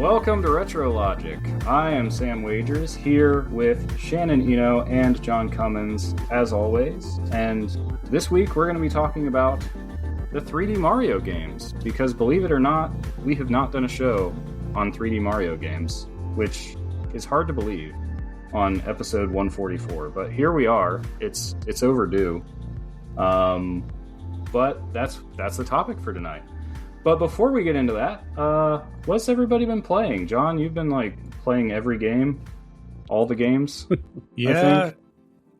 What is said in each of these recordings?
Welcome to RetroLogic. I am Sam Wagers, here with Shannon Eno and John Cummins, as always. And this week we're going to be talking about the 3D Mario games, because believe it or not, we have not done a show on 3D Mario games, which is hard to believe on episode 144. But here we are. It's overdue. But that's the topic for tonight. But before we get into that, what's everybody been playing? John, you've been playing every game, all the games. Yeah,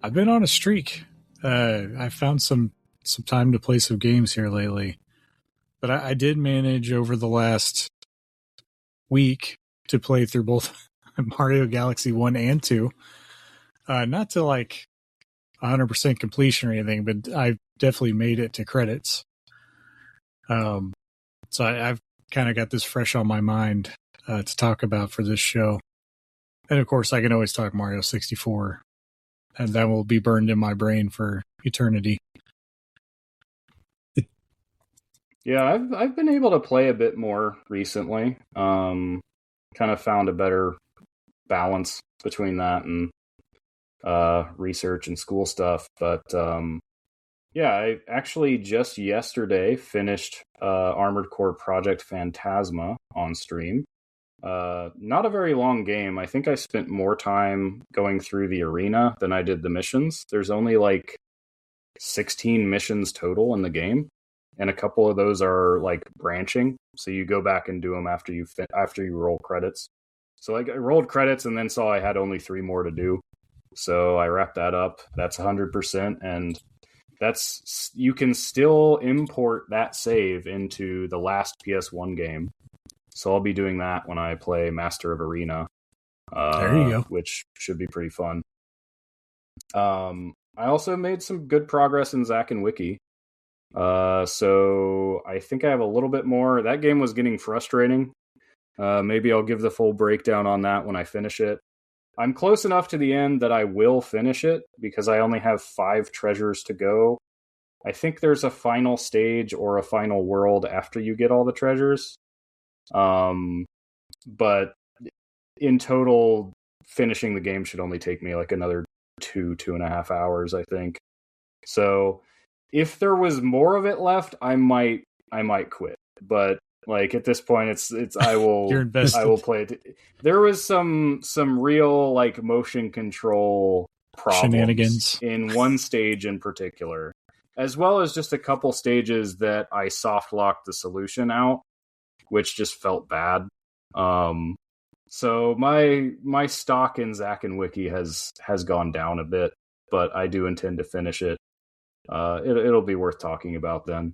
I've been on a streak. I found some time to play some games here lately, but I did manage over the last week to play through both Mario Galaxy 1 and 2. Not to 100% completion or anything, but I definitely made it to credits. So I've kind of got this fresh on my mind to talk about for this show. And of course, I can always talk Mario 64, and that will be burned in my brain for eternity. Yeah, I've been able to play a bit more recently. Kind of found a better balance between that and research and school stuff. But yeah, I actually just yesterday finished Armored Core Project Phantasma on stream. Not a very long game. I think I spent more time going through the arena than I did the missions. There's only 16 missions total in the game, and a couple of those are branching. So you go back and do them after you roll credits. So I rolled credits and then saw I had only 3 more to do. So I wrapped that up. That's 100%, and you can still import that save into the last PS1 game. So I'll be doing that when I play Master of Arena. There you go. Which should be pretty fun. I also made some good progress in Zack and Wiki. So I think I have a little bit more. That game was getting frustrating. Maybe I'll give the full breakdown on that when I finish it. I'm close enough to the end that I will finish it because I only have 5 treasures to go. I think there's a final stage or a final world after you get all the treasures. But in total, finishing the game should only take me another 2.5 hours, I think. So if there was more of it left, I might quit. But at this point, it's I will You're invested. I will play it. There was some real motion control problems Shenanigans in one stage in particular, as well as just a couple stages that I soft locked the solution out, which just felt bad. So my stock in Zack and Wiki has gone down a bit, but I do intend to finish it. It'll be worth talking about then.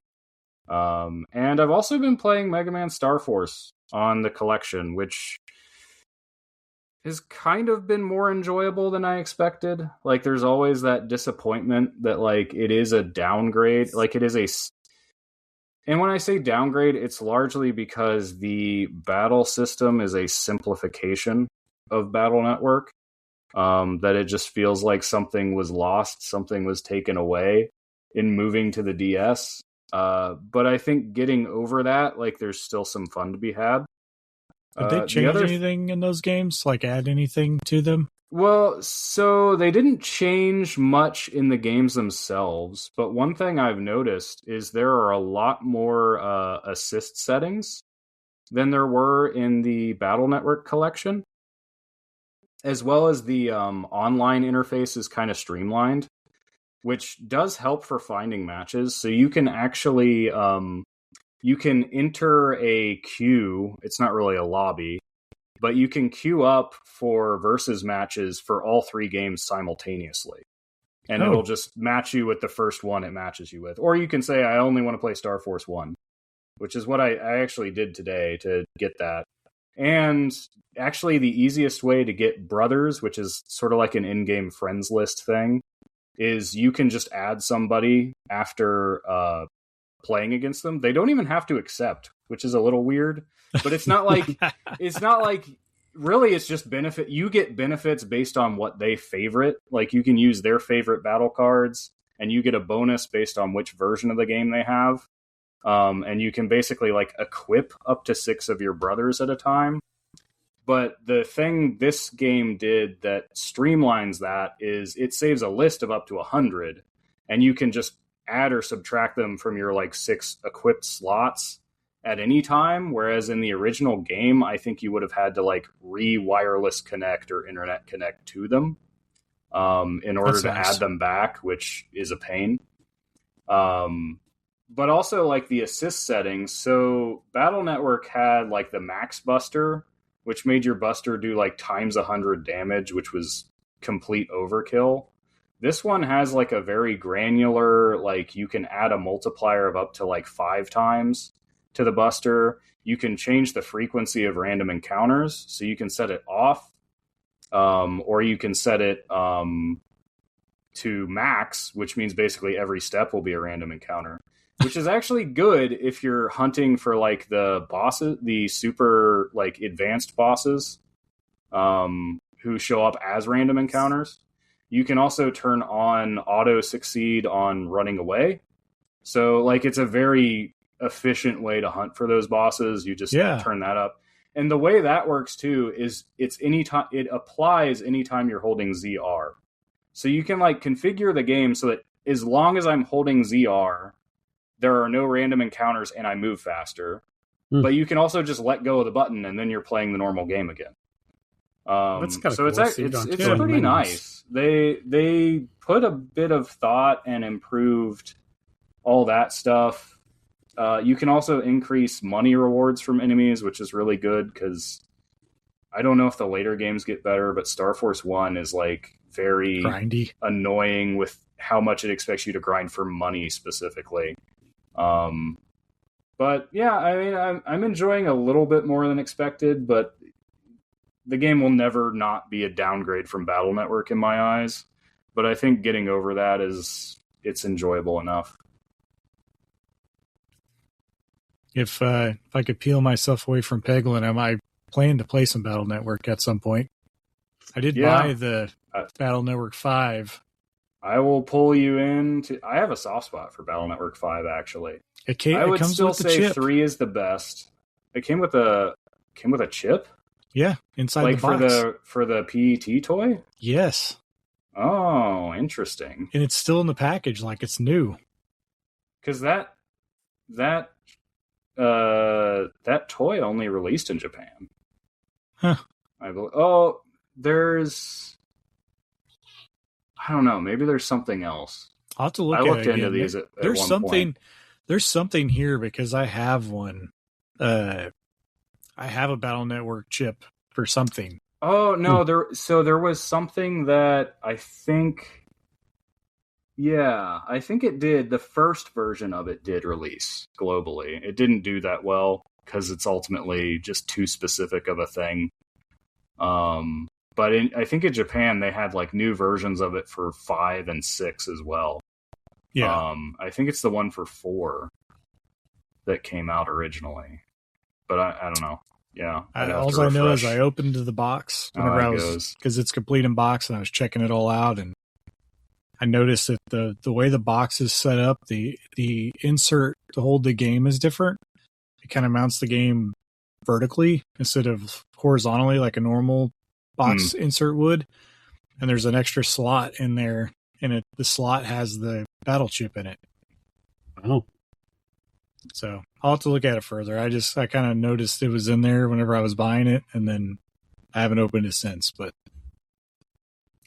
And I've also been playing Mega Man Star Force on the collection, which has kind of been more enjoyable than I expected. There's always that disappointment that it is a downgrade. And when I say downgrade, it's largely because the battle system is a simplification of Battle Network. That it just feels like something was lost, something was taken away in moving to the DS. But I think getting over that, there's still some fun to be had. Did they change anything in those games? Add anything to them? Well, so they didn't change much in the games themselves, but one thing I've noticed is there are a lot more assist settings than there were in the Battle Network collection, as well as the online interface is kind of streamlined, which does help for finding matches. So you can actually you can enter a queue. It's not really a lobby, but you can queue up for versus matches for all 3 games simultaneously. And it'll just match you with the first one it matches you with. Or you can say, I only want to play Star Force 1, which is what I actually did today to get that. And actually the easiest way to get brothers, which is sort of like an in-game friends list thing, is you can just add somebody after playing against them. They don't even have to accept, which is a little weird, but it's not really, it's just benefit. You get benefits based on what they favorite. You can use their favorite battle cards, and you get a bonus based on which version of the game they have. And you can basically equip up to 6 of your brothers at a time. But the thing this game did that streamlines that is it saves a list of up to 100, and you can just add or subtract them from your like 6 equipped slots at any time. Whereas in the original game, I think you would have had to like re-wireless connect or internet connect to them in order to add them back, which is a pain. But also like the assist settings. So Battle Network had like the max buster, which made your buster do like times 100 damage, which was complete overkill. This one has like a very granular, like you can add a multiplier of up to like 5 times to the buster. You can change the frequency of random encounters, so you can set it off, or you can set it to max, which means basically every step will be a random encounter, which is actually good if you're hunting for like the bosses, the super like advanced bosses who show up as random encounters. You can also turn on auto succeed on running away. So like it's a very efficient way to hunt for those bosses. You just turn that up. And the way that works too is it applies anytime you're holding ZR. So you can like configure the game so that as long as I'm holding ZR, there are no random encounters and I move faster. But you can also just let go of the button and then you're playing the normal game again. So it's pretty nice. They put a bit of thought and improved all that stuff. You can also increase money rewards from enemies, which is really good because I don't know if the later games get better, but Star Force 1 is like very grindy, annoying with how much it expects you to grind for money specifically. But yeah, I mean, I'm enjoying a little bit more than expected, but the game will never not be a downgrade from Battle Network in my eyes. But I think getting over that it's enjoyable enough. If I could peel myself away from Peglin, I plan to play some Battle Network at some point. I did buy the Battle Network 5. I will pull you in. I have a soft spot for Battle Network 5, actually. I would still say 3 is the best. It came with a chip? Yeah, inside the box. For the PET toy? Yes. Oh, interesting. And it's still in the package like it's new. Because that toy only released in Japan. Huh. I don't know. Maybe there's something else. I'll have to look at it. I looked into these at one point. There's something here because I have one. I have a Battle Network chip for something. Oh no, there was something that I think it did. The first version of it did release globally. It didn't do that well because it's ultimately just too specific of a thing. But I think in Japan they had like new versions of it for 5 and 6 as well. Yeah. I think it's the one for 4 that came out originally. But I don't know. Yeah. All I know is I opened the box whenever because it's complete in box, and I was checking it all out, and I noticed that the way the box is set up, the insert to hold the game is different. It kind of mounts the game vertically instead of horizontally like a normal box insert would. And there's an extra slot in there, and the slot has the battle chip in it. Oh. So I'll have to look at it further. I kind of noticed it was in there whenever I was buying it, and then I haven't opened it since, but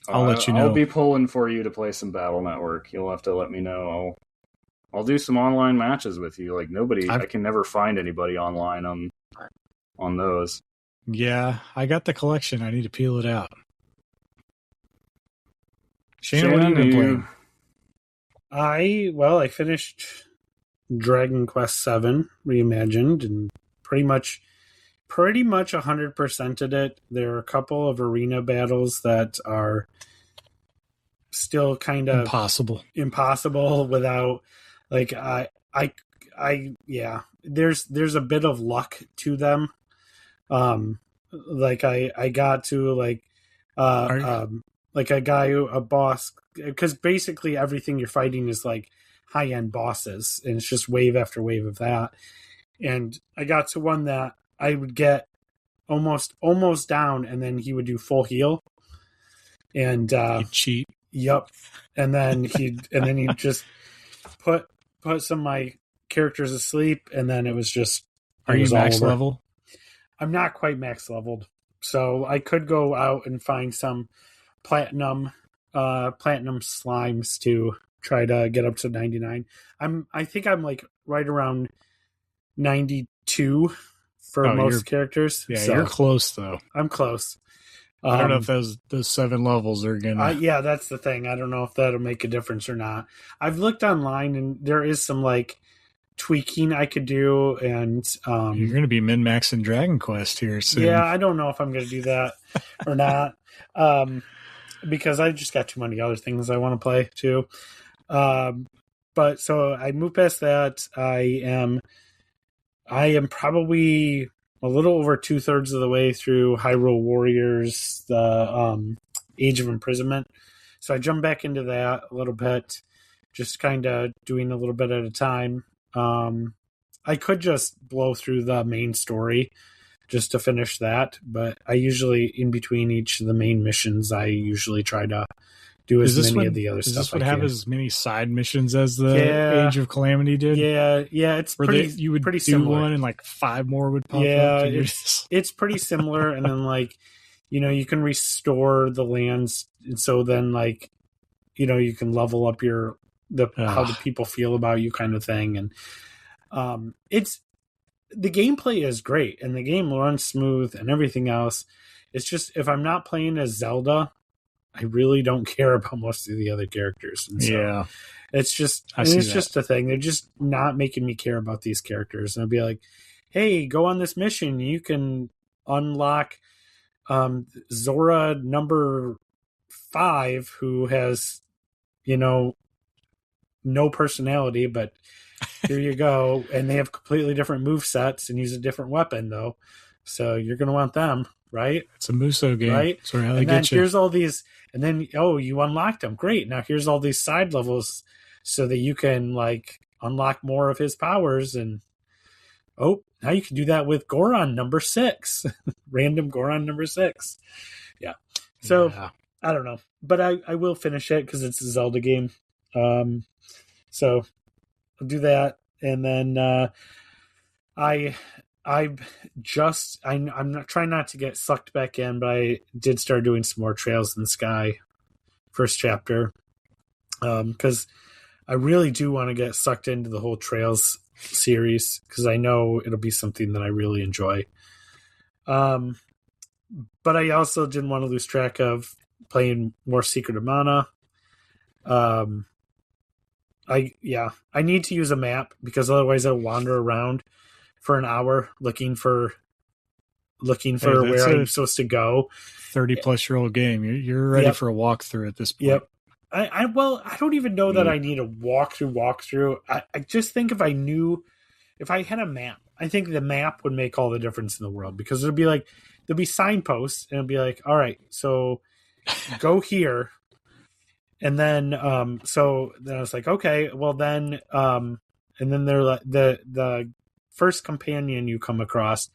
I'll let you know. I'll be pulling for you to play some Battle Network. You'll have to let me know. I'll do some online matches with you. Like I can never find anybody online on those. Yeah, I got the collection. I need to peel it out. Shannon, what have you been playing? I finished Dragon Quest VII Reimagined and pretty much 100%ed it. There are a couple of arena battles that are still kind of impossible without there's a bit of luck to them. I got to a boss, because basically everything you're fighting is like high-end bosses, and it's just wave after wave of that. And I got to one that I would get almost down, and then he would do full heal, and he'd cheat. Yep, and then he'd just put some of my characters asleep, and then it was just. Are you max level? I'm not quite max leveled, so I could go out and find some platinum slimes to try to get up to 99. I think I'm like right around 92 for most characters. Yeah, so you're close though. I'm close. I don't know if those 7 levels are gonna. Yeah, that's the thing. I don't know if that'll make a difference or not. I've looked online, and there is some like tweaking I could do, and you're going to be min-maxing Dragon Quest here soon. Yeah, I don't know if I'm going to do that or not, because I just got too many other things I want to play too. But so I moved past that. I am probably a little over 2/3 of the way through Hyrule Warriors, the Age of Imprisonment. So I jumped back into that a little bit, just kind of doing a little bit at a time. I could just blow through the main story just to finish that, but I usually, in between each of the main missions, I usually try to do as many of the other stuff. Does this one have as many side missions as the Age of Calamity did? Yeah, it's you would pretty do similar. One and like 5 more would pop up. Yeah, it's pretty similar, and then like, you can restore the lands, and so then like, you can level up how the people feel about you, kind of thing, and the gameplay is great, and the game runs smooth and everything else. It's just, if I'm not playing as Zelda, I really don't care about most of the other characters. And so it's just a thing. They're just not making me care about these characters. And I'll be like, hey, go on this mission. You can unlock Zora number 5, who has, no personality, but here you go. And they have completely different move sets and use a different weapon, though. So you're going to want them, right? It's a Muso game. Right? Sorry, how they and then get you. Here's all these, and then, you unlocked them. Great. Now here's all these side levels so that you can, like, unlock more of his powers. And, now you can do that with Goron number 6. Random Goron number 6. Yeah. So, I don't know. But I will finish it because it's a Zelda game. So I'll do that, and then I'm not trying not to get sucked back in, but I did start doing some more Trails in the Sky first chapter, because I really do want to get sucked into the whole Trails series, because I know it'll be something that I really enjoy. But I also didn't want to lose track of playing more Secret of Mana. I need to use a map, because otherwise I'll wander around for an hour looking for where I'm supposed to go. 30-plus-year-old game. You're ready for a walkthrough at this point. Yep. I don't even know that I need a walkthrough. I just think if I had a map, I think the map would make all the difference in the world, because there'll be signposts, and it'll be like, all right, so go here. And then, so then I was like, okay, well then, and then they're like, the first companion you come across,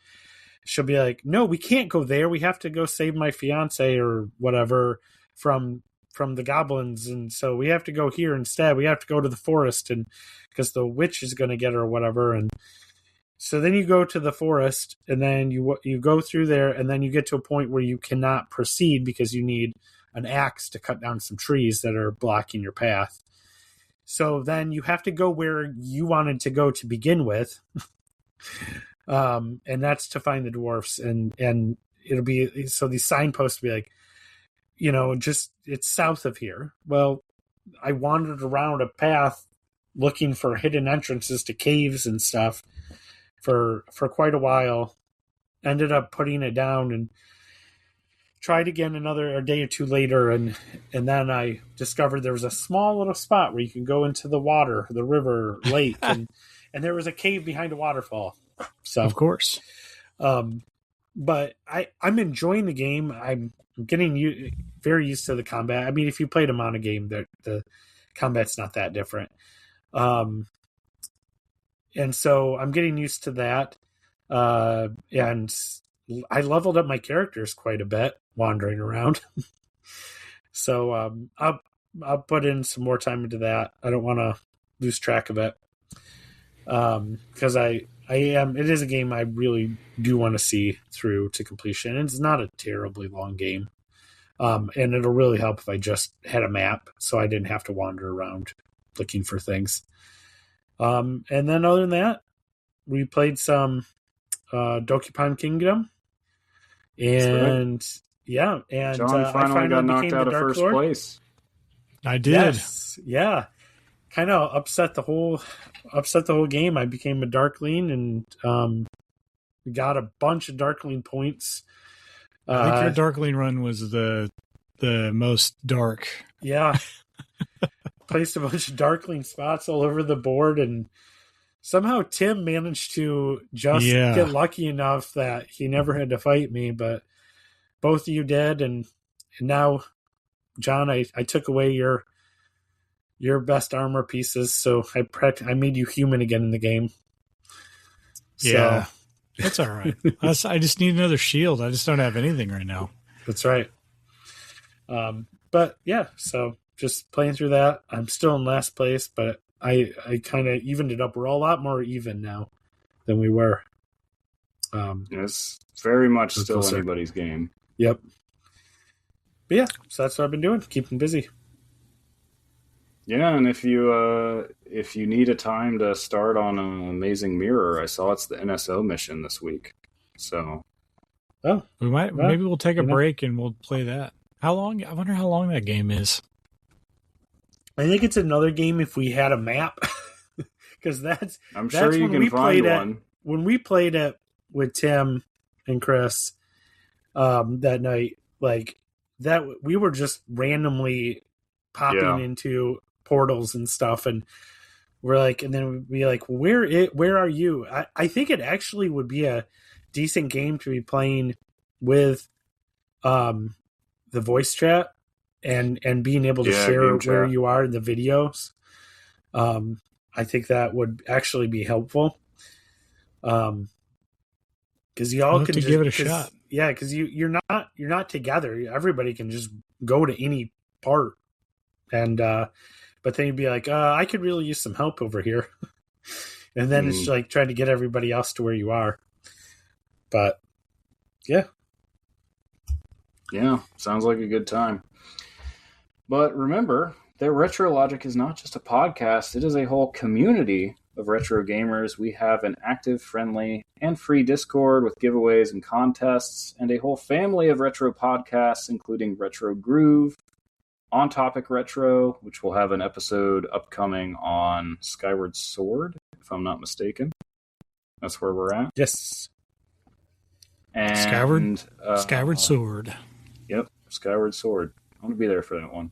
she'll be like, no, we can't go there. We have to go save my fiance or whatever from the goblins. And so we have to go here instead. We have to go to the forest, and because the witch is going to get her or whatever. And so then you go to the forest, and then you go through there, and then you get to a point where you cannot proceed because you need an axe to cut down some trees that are blocking your path. So then you have to go where you wanted to go to begin with. And that's to find the dwarfs, and it'll be, so these signposts will be like, just, it's south of here. Well, I wandered around a path looking for hidden entrances to caves and stuff for quite a while. Ended up putting it down and tried again a day or two later, and then I discovered there was a small little spot where you can go into the water, the river, lake, and there was a cave behind a waterfall. So, of course. But I'm enjoying the game. I'm getting very used to the combat. I mean, if you played a Mana game, the combat's not that different. And so I'm getting used to that. And I leveled up my characters quite a bit wandering around. So I'll put in some more time into that. I don't want to lose track of it. Because it is a game I really do want to see through to completion. And it's not a terribly long game. And it'll really help if I just had a map so I didn't have to wander around looking for things. And then other than that, we played some Dokapon Kingdom. And yeah, and John I finally got knocked out of first place. I did. Yes, yeah. Kind of upset the whole game. I became a Darkling and got a bunch of Darkling points. I think your Darkling run was the most dark. Yeah. Placed a bunch of Darkling spots all over the board, and somehow Tim managed to just get lucky enough that he never had to fight me, but both of you did, and now, John, I took away your best armor pieces, so I made you human again in the game. Yeah, so. That's all right. I just need another shield. I just don't have anything right now. That's right. But yeah, so just playing through that. I'm still in last place, but I kind of evened it up. We're a lot more even now than we were. It's very much still anybody's game. Yep. But yeah, so that's what I've been doing, keeping busy. Yeah, and if you need a time to start on an Amazing Mirror, I saw it's the NSO mission this week. So, maybe we'll take a break and we'll play that. How long? I wonder how long that game is. I think it's another game if we had a map, because I'm sure you can find one. When we played it with Tim and Chris that night, like that, we were just randomly popping into portals and stuff, and we're like, and then we'd be like, where are you? I think it actually would be a decent game to be playing with the voice chat and being able to share where you are in the videos. I think that would actually be helpful. Because y'all can just give it a shot. Yeah, because you're not together. Everybody can just go to any part, and but then you'd be like, I could really use some help over here, and then it's like trying to get everybody else to where you are. But yeah, sounds like a good time. But remember that RetroLogic is not just a podcast; it is a whole community of retro gamers. We have an active, friendly, and free Discord with giveaways and contests, and a whole family of retro podcasts, including RetroGroove, On Topic Retro, which will have an episode upcoming on Skyward Sword, if I'm not mistaken. That's where we're at. Yes. And Skyward Sword. Yep, Skyward Sword. I want to be there for that one.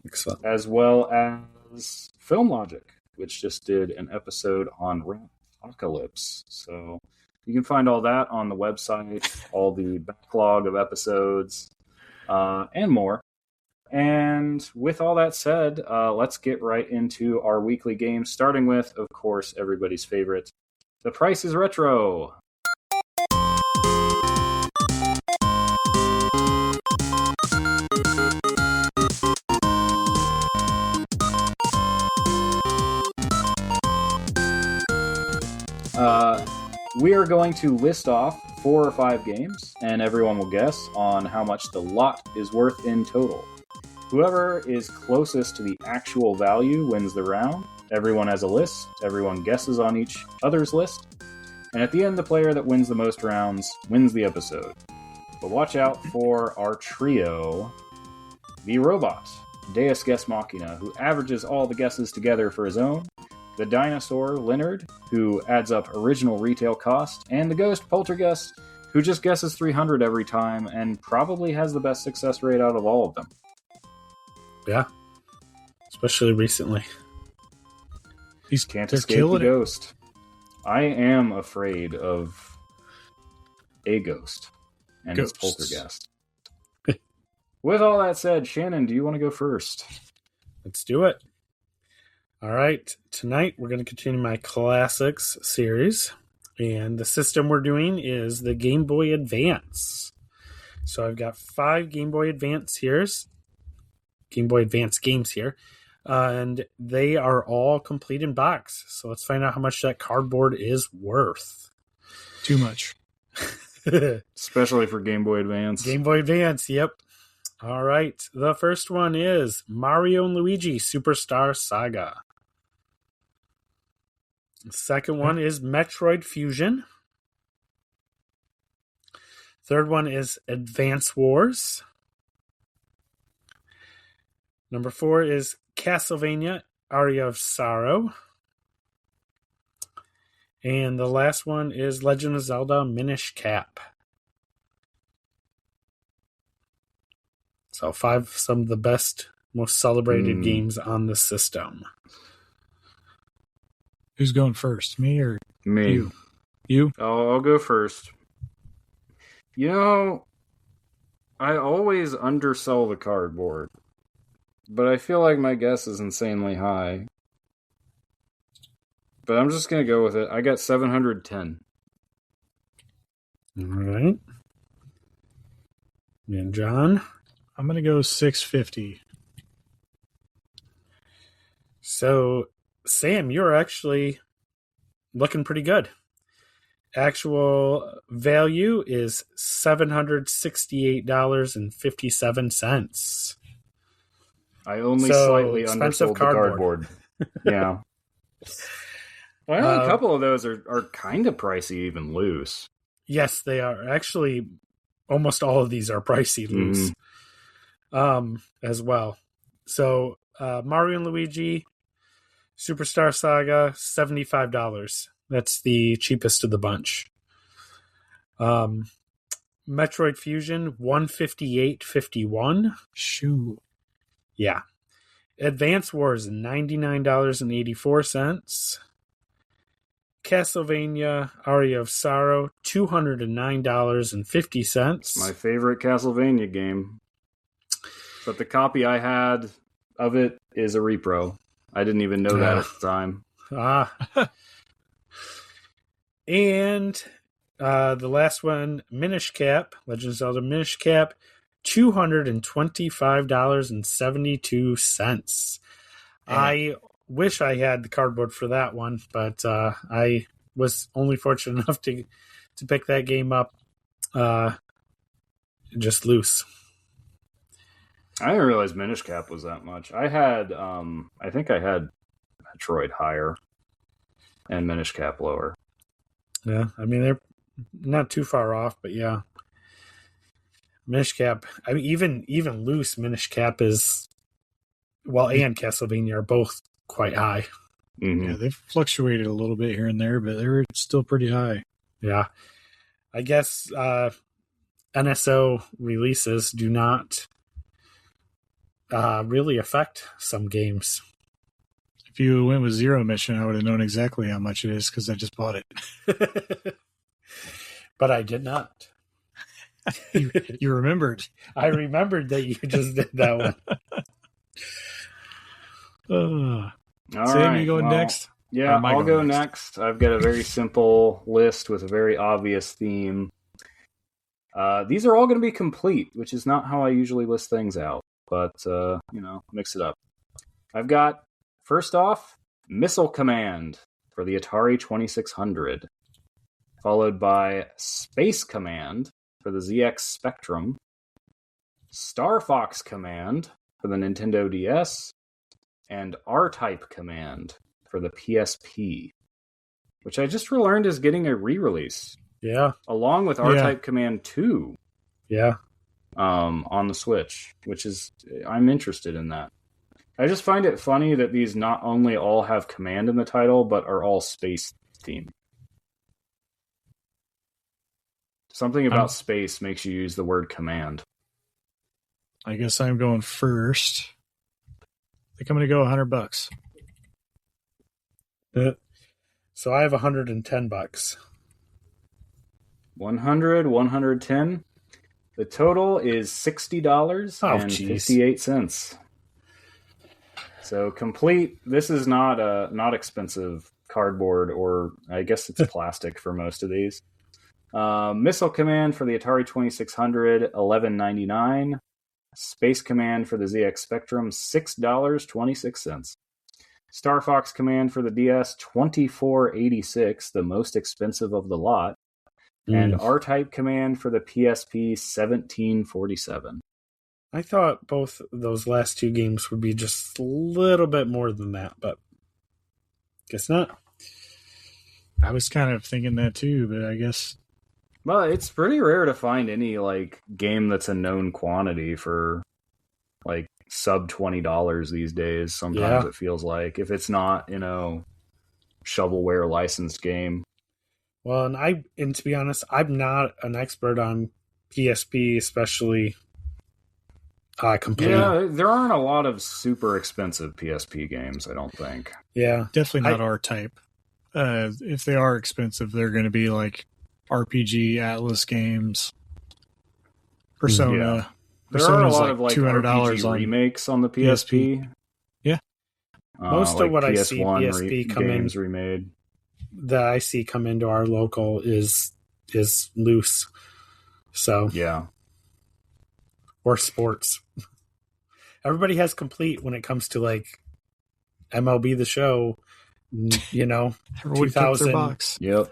Excellent. As well as FilmLogic, which just did an episode on RatPocalypse. So you can find all that on the website, all the backlog of episodes, and more. And with all that said, let's get right into our weekly games, starting with, of course, everybody's favorite, The Price is Retro. We are going to list off 4 or 5 games, and everyone will guess on how much the lot is worth in total. Whoever is closest to the actual value wins the round. Everyone has a list. Everyone guesses on each other's list. And at the end, the player that wins the most rounds wins the episode. But watch out for our trio, the robot, Deus Guess Machina, who averages all the guesses together for his own, the Dinosaur, Leonard, who adds up original retail cost, and the Ghost, Poltergeist, who just guesses 300 every time and probably has the best success rate out of all of them. Yeah, especially recently. These can't escape the Ghost. I am afraid of a ghost and its poltergeist. With all that said, Shannon, do you want to go first? Let's do it. All right. Tonight, we're going to continue my classics series. And the system we're doing is the Game Boy Advance. So I've got 5 Game Boy Advance games here. And they are all complete in box. So let's find out how much that cardboard is worth. Too much. Especially for Game Boy Advance. Game Boy Advance, yep. All right. The first one is Mario and Luigi Superstar Saga. The second one is Metroid Fusion. Third one is Advance Wars. Number 4 is Castlevania Aria of Sorrow. And the last one is Legend of Zelda Minish Cap. So 5, some of the best, most celebrated games on the system. Who's going first, me or Me? You? Oh, I'll go first. You know, I always undersell the cardboard, but I feel like my guess is insanely high. But I'm just going to go with it. I got 710. All right. And John? I'm going to go 650. So, Sam, you're actually looking pretty good. Actual value is $768.57. I only slightly undersold the cardboard. Yeah. Well, I know a couple of those are kind of pricey, even loose. Yes, they are. Actually, almost all of these are pricey loose as well. So, Mario and Luigi Superstar Saga, $75. That's the cheapest of the bunch. Metroid Fusion, $158.51. Shoo. Yeah. Advance Wars, $99.84. Castlevania Aria of Sorrow, $209.50. My favorite Castlevania game. But the copy I had of it is a repro. I didn't even know that at the time. And the last one, Minish Cap, Legend of Zelda Minish Cap, $225.72. I wish I had the cardboard for that one, but I was only fortunate enough to pick that game up just loose. I didn't realize Minish Cap was that much. I had, I think I had Metroid higher and Minish Cap lower. Yeah, I mean, they're not too far off, but yeah. Minish Cap, I mean, even loose Minish Cap is, and Castlevania are both quite high. Mm-hmm. Yeah, they've fluctuated a little bit here and there, but they're still pretty high. Yeah. I guess NSO releases do not really affect some games. If you went with Zero Mission, I would have known exactly how much it is because I just bought it. But I did not. You remembered. I remembered that you just did that one. All Sam, right, you going next? Yeah, I'll go next. I've got a very simple list with a very obvious theme. These are all going to be complete, which is not how I usually list things out. But, mix it up. I've got, first off, Missile Command for the Atari 2600. Followed by Space Command for the ZX Spectrum. Star Fox Command for the Nintendo DS. And R-Type Command for the PSP. Which I just learned is getting a re-release. Yeah. Along with R-Type Command 2. Yeah. On the Switch, which is, I'm interested in that. I just find it funny that these not only all have command in the title, but are all space themed. Something about space makes you use the word command. I guess I'm going first. I think I'm going to go $100. So I have $110. 100, 110. The total is $60.58. So complete. This is not expensive cardboard, or I guess it's plastic for most of these. Missile Command for the Atari 2600, $11.99. Space Command for the ZX Spectrum, $6.26. Star Fox Command for the DS, $24.86, the most expensive of the lot. And R-Type Command for the PSP, $17.47. I thought both those last two games would be just a little bit more than that, but guess not. I was kind of thinking that too, but I guess. Well, it's pretty rare to find any like game that's a known quantity for like sub $20 these days. Sometimes it feels like, if it's not, shovelware licensed game. Well, and to be honest, I'm not an expert on PSP, especially complete. Yeah, there aren't a lot of super expensive PSP games, I don't think. Yeah. Definitely not R-Type. If they are expensive, they're going to be like RPG Atlas games. Persona. Yeah. There Persona's are a lot like of like $200 RPG on remakes on the PSP. Yeah. Most of like what PS1 I see PSP come games in, remade. that I see come into our local is loose. So yeah, or sports. Everybody has complete when it comes to like MLB The Show. Everyone kept their 2000. box. Yep.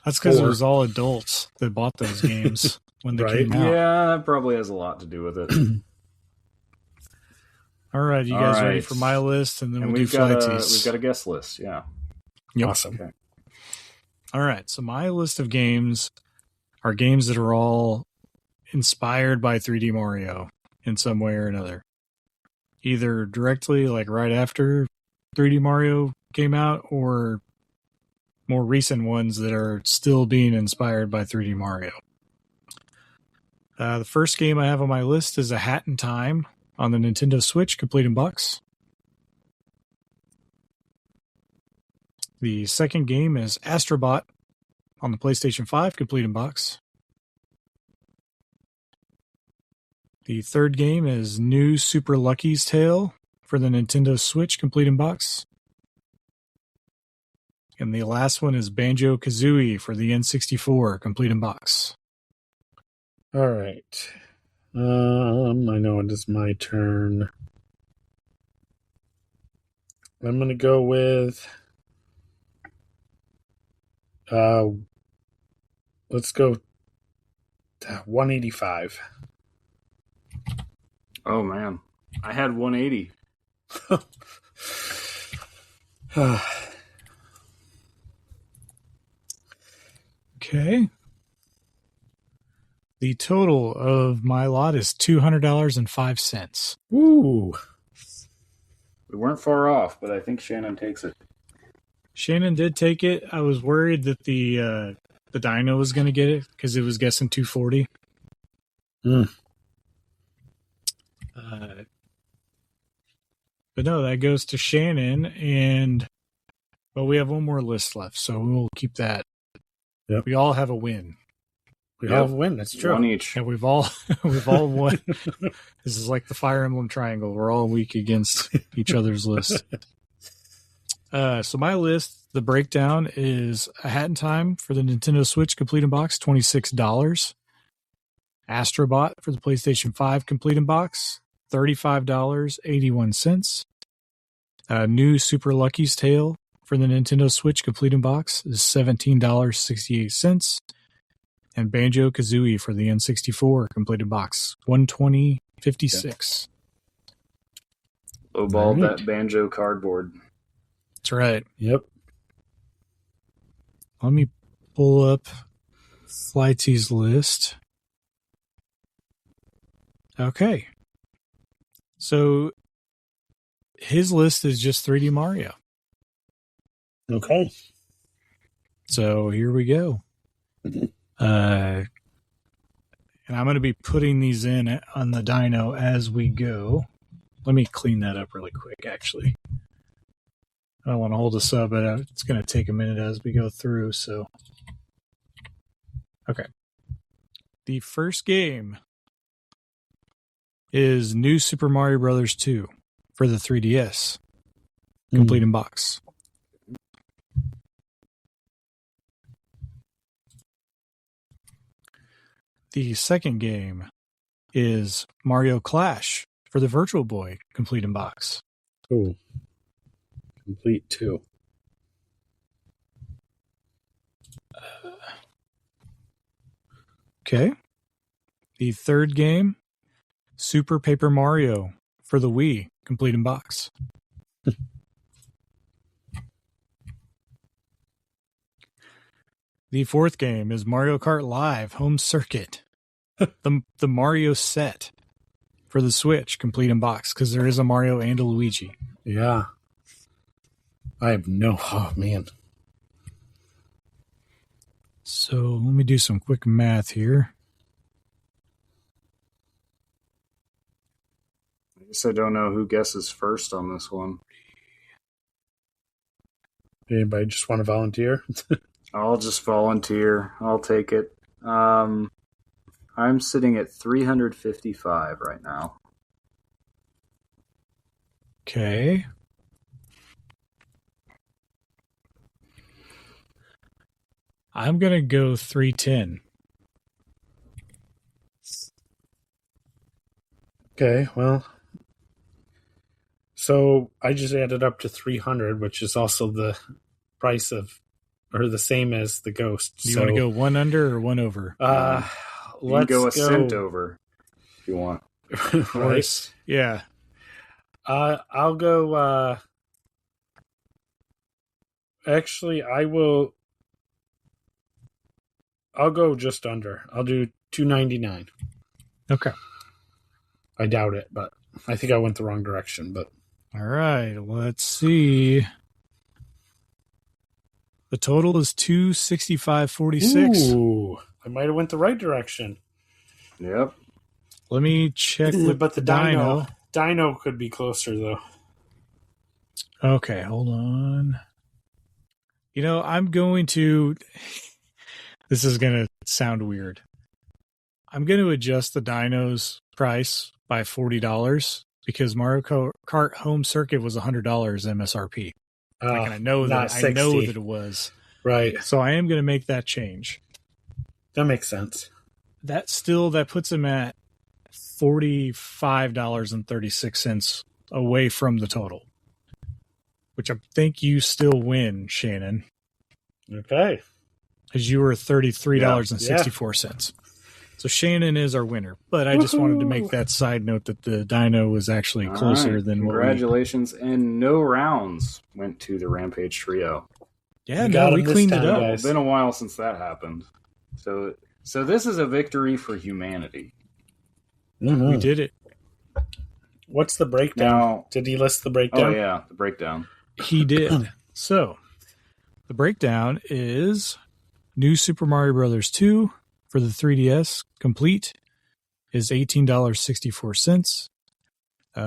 That's because it was all adults that bought those games when they came out. Yeah, that probably has a lot to do with it. All right, you guys ready for my list? And then we've got a guest list. Yeah. Yep. Awesome. Okay. All right, so my list of games are games that are all inspired by 3D Mario in some way or another. Either directly, like right after 3D Mario came out, or more recent ones that are still being inspired by 3D Mario. The first game I have on my list is A Hat in Time on the Nintendo Switch, complete in box. The second game is Astrobot on the PlayStation 5, complete in box. The third game is New Super Lucky's Tale for the Nintendo Switch, complete in box. And the last one is Banjo-Kazooie for the N64, complete in box. All right. I know it is my turn. I'm going to go with... let's go 185. Oh, man. I had 180. Okay. The total of my lot is $200.05. Ooh. We weren't far off, but I think Shannon takes it. Shannon did take it. I was worried that the Dino was going to get it because it was guessing 240. But no, that goes to Shannon, and we have one more list left, so we'll keep that. Yep. We all have a win. We all have a win. That's true. One each. And we've all won. This is like the Fire Emblem Triangle. We're all weak against each other's list. So my list, the breakdown is A Hat in Time for the Nintendo Switch, complete in box, $26. Astrobot for the PlayStation 5, complete in box, $35.81. New Super Lucky's Tale for the Nintendo Switch, complete in box, is $17.68. And Banjo-Kazooie for the N64, complete in box, $120.56. Lowballed that Banjo cardboard. That's right. Yep. Let me pull up Flighty's list. Okay. So his list is just 3D Mario. Okay. So here we go. And I'm going to be putting these in on the dyno as we go. Let me clean that up really quick, actually. I don't want to hold this up, but it's going to take a minute as we go through. So, okay. The first game is New Super Mario Bros. 2 for the 3DS, complete in box. The second game is Mario Clash for the Virtual Boy, complete in box. Oh, complete 2. Okay. The third game, Super Paper Mario for the Wii, complete in box. The fourth game is Mario Kart Live Home Circuit, the Mario set for the Switch, complete in box, because there is a Mario and a Luigi. Yeah. I have no... Oh, man. So let me do some quick math here. I guess I don't know who guesses first on this one. Anybody just want to volunteer? I'll just volunteer. I'll take it. I'm sitting at 355 right now. Okay. I'm going to go 310. Okay, well. So I just added up to 300, which is also the price of, or the same as the Ghost. Do you want to go one under or one over? Let's You can go a cent over if you want. Right? Yeah. I'll go. Actually, I'll go just under. I'll do 299. Okay. I doubt it, but I think I went the wrong direction. But all right, let's see. The total is 265.46. Ooh, I might have went the right direction. Yep. Let me check with but the Dino could be closer though. Okay, hold on. I'm going to... This is going to sound weird. I'm going to adjust the Dino's price by $40 because Mario Kart Home Circuit was $100 MSRP. And I know that it was. Right. So I am going to make that change. That makes sense. That puts him at $45.36 away from the total, which I think you still win, Shannon. Okay. Because you were $33.64. So Shannon is our winner. But I just wanted to make that side note that the Dino was actually closer than what Congratulations. And no rounds went to the Rampage Trio. Yeah, we cleaned it up. It's been a while since that happened. So this is a victory for humanity. Mm-hmm. We did it. What's the breakdown? Now, did he list the breakdown? Oh, yeah, the breakdown. He did. So, the breakdown is New Super Mario Bros. 2 for the 3DS complete is $18.64.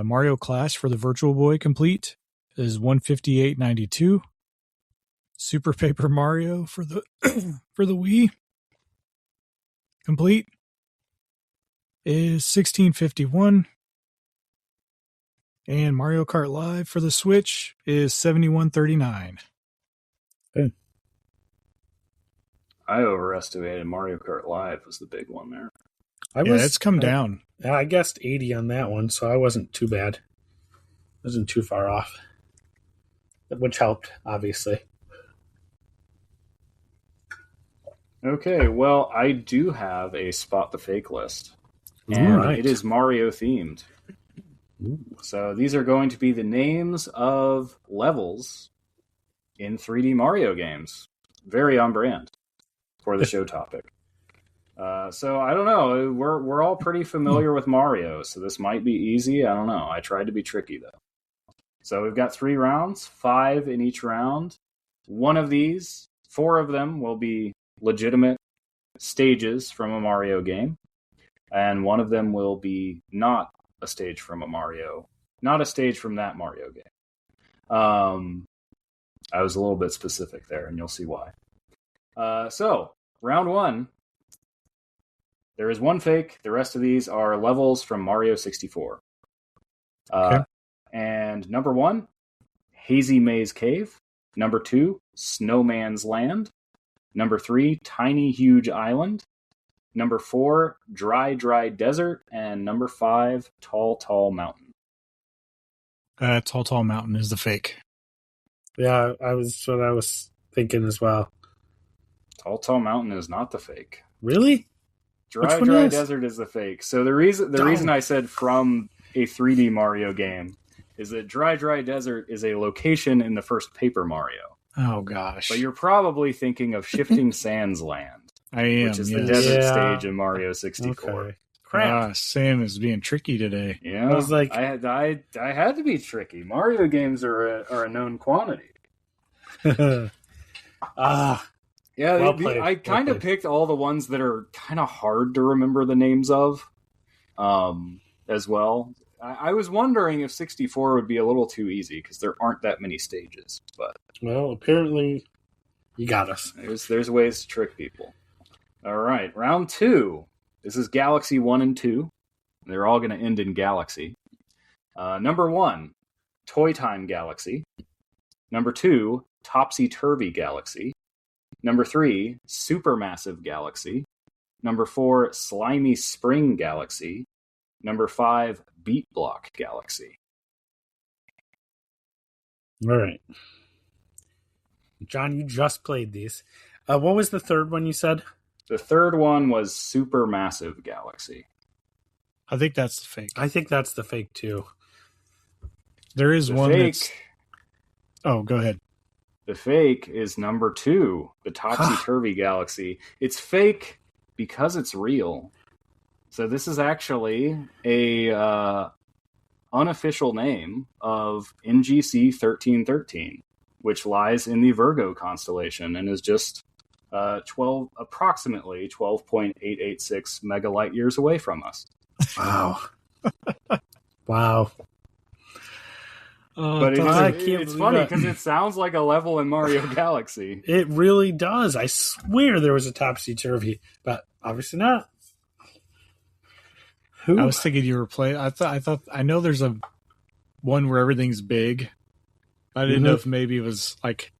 Mario Clash for the Virtual Boy complete is $158.92. Super Paper Mario for the for the Wii complete is $16.51. And Mario Kart Live for the Switch is $71.39. Good. I overestimated Mario Kart Live was the big one there. It's come down. I guessed 80 on that one, so I wasn't too bad. Wasn't too far off. Which helped, obviously. Okay, well, I do have a Spot the Fake list. All right. It is Mario themed. Ooh. So these are going to be the names of levels in 3D Mario games. Very on brand for the show topic. So I don't know. We're all pretty familiar with Mario, so this might be easy. I don't know. I tried to be tricky, though. So we've got 3 rounds, 5 in each round. 4 of them will be legitimate stages from a Mario game, and 1 of them will be not a stage from a Mario, not a stage from that Mario game. I was a little bit specific there, and you'll see why. So, round 1, there is 1 fake. The rest of these are levels from Mario 64. Okay. And number 1, Hazy Maze Cave. Number 2, Snowman's Land. Number 3, Tiny Huge Island. Number 4, Dry, Dry Desert. And number 5, Tall, Tall Mountain. Tall, Tall Mountain is the fake. Yeah, that's what I was thinking as well. Tall, Tall Mountain is not the fake. Really? Dry, Dry Desert is the fake. So the reason I said from a 3D Mario game is that Dry, Dry Desert is a location in the first Paper Mario. Oh, gosh. But you're probably thinking of Shifting Sands Land. I am, which is the desert stage in Mario 64. Okay. Crap. Sam is being tricky today. Yeah, I was like, I had to be tricky. Mario games are a known quantity. Yeah, well played. I kind of picked all the ones that are kind of hard to remember the names of, as well. I was wondering if 64 would be a little too easy because there aren't that many stages. But well, apparently, you got us. There's ways to trick people. All right, round 2. This is Galaxy 1 and 2. They're all going to end in Galaxy. Number 1, Toy Time Galaxy. Number 2, Topsy Turvy Galaxy. Number 3, Supermassive Galaxy. Number 4, Slimy Spring Galaxy. Number 5, Beat Block Galaxy. All right. John, you just played these. What was the third one you said? The third one was Supermassive Galaxy. I think that's the fake. I think that's the fake, too. There is one fake, that's... Oh, go ahead. The fake is number 2, the Topsy-Turvy Galaxy. It's fake because it's real. So this is actually a unofficial name of NGC 1313, which lies in the Virgo constellation and is just approximately 12.886 megalight years away from us. Wow. Wow. But it's funny because it sounds like a level in Mario Galaxy. It really does. I swear there was a Topsy-Turvy, but obviously not. I was thinking you were playing. I know there's a one where everything's big. I didn't know if maybe it was like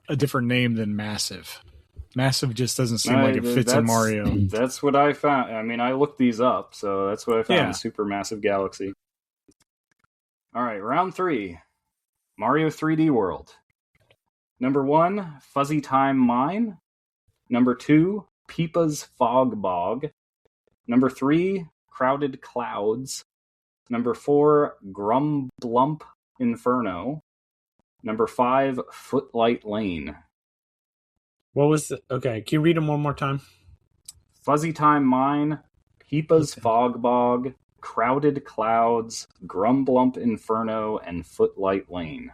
a different name than Massive. Massive just doesn't seem like it fits in Mario. That's what I found. I mean, I looked these up, so that's what I found. Yeah. Supermassive Galaxy. All right, round 3. Mario 3D World. Number 1, Fuzzy Time Mine. Number 2, Peepa's Fog Bog. Number 3, Crowded Clouds. Number 4, Grumblump Inferno. Number 5, Footlight Lane. What was the... Okay, can you read them one more time? Fuzzy Time Mine, Peepa's Fog Bog, Crowded Clouds, Grumblump Inferno, and Footlight Lane.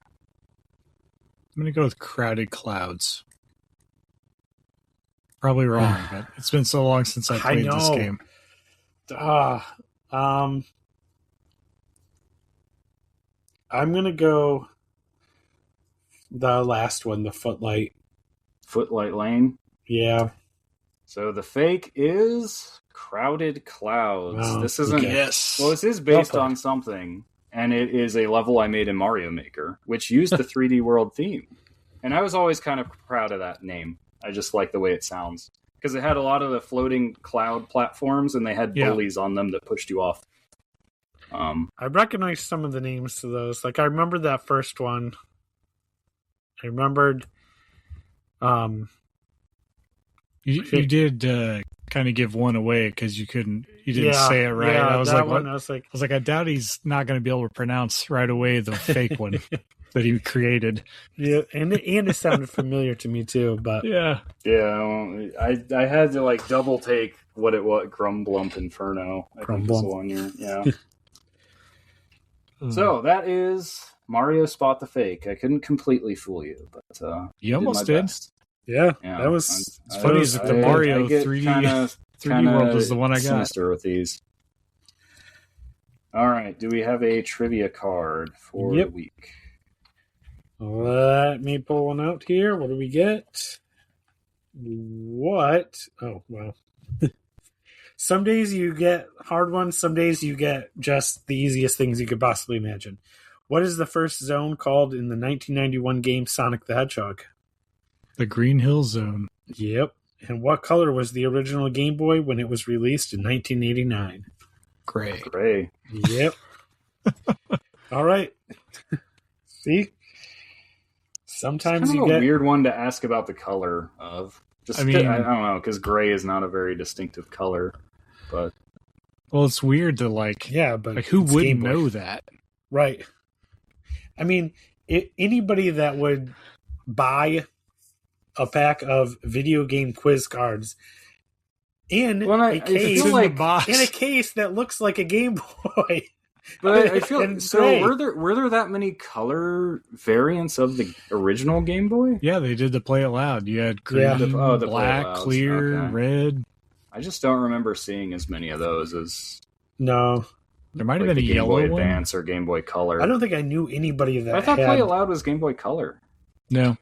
I'm going to go with Crowded Clouds. Probably wrong, but it's been so long since I played this game. I'm going to go the last one, the Footlight Lane? Yeah. So the fake is Crowded Clouds. Oh, this isn't... okay. Yes. Well, this is based on something, and it is a level I made in Mario Maker, which used the 3D World theme. And I was always kind of proud of that name. I just like the way it sounds. Because it had a lot of the floating cloud platforms, and they had bullies on them that pushed you off. I recognize some of the names to those. Like, I remember that first one. I remembered... You did kind of give one away because you didn't say it right. Yeah, I was that like, one, I was like, I doubt he's not going to be able to pronounce right away the fake one that he created. Yeah, and it sounded familiar to me too. But yeah, I had to like double take what it was. Grumblump Inferno. I think was the one you're, yeah. So that is Mario Spot the Fake. I couldn't completely fool you, but you almost did. Best. Yeah, that was. It's funny is that the Mario 3D World is the one I got. Sinister with these. All right, do we have a trivia card for the week? Let me pull one out here. What do we get? What? Oh, well. Some days you get hard ones. Some days you get just the easiest things you could possibly imagine. What is the first zone called in the 1991 game Sonic the Hedgehog? The Green Hill Zone. Yep. And what color was the original Game Boy when it was released in 1989? Gray. Yep. All right. See? Sometimes it's kind you of a get weird one to ask about the color of. Just, I don't know, because gray is not a very distinctive color. But well, it's weird to but who wouldn't know that? Right. I mean, anybody that would buy a pack of video game quiz cards in a case that looks like a Game Boy. But I feel so. Were there that many color variants of the original Game Boy? Yeah, they did the Play It Loud. You had green, black, clear, red. I just don't remember seeing as many of those as. No, there might have been a Game yellow Boy one. Advance or Game Boy Color. I don't think I knew anybody that. I thought Play It Loud was Game Boy Color. No.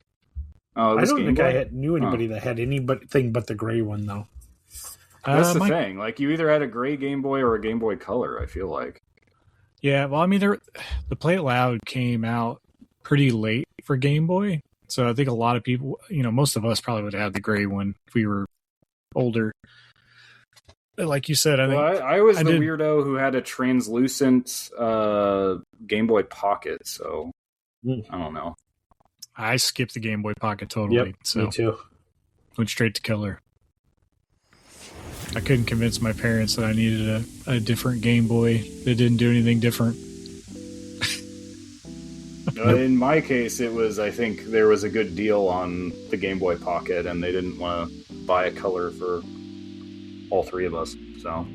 Oh, I don't think I knew anybody that had anything but the gray one though. That's the thing. Like you either had a gray Game Boy or a Game Boy Color. I feel like. Yeah, well, I mean, the Play It Loud came out pretty late for Game Boy, so I think a lot of people, most of us probably would have had the gray one if we were older. But like you said, I was the weirdo who had a translucent Game Boy Pocket, so I don't know. I skipped the Game Boy Pocket totally. Yep, so me too. Went straight to color. I couldn't convince my parents that I needed a different Game Boy that didn't do anything different. In my case, it was, I think there was a good deal on the Game Boy Pocket, and they didn't want to buy a color for all three of us. So,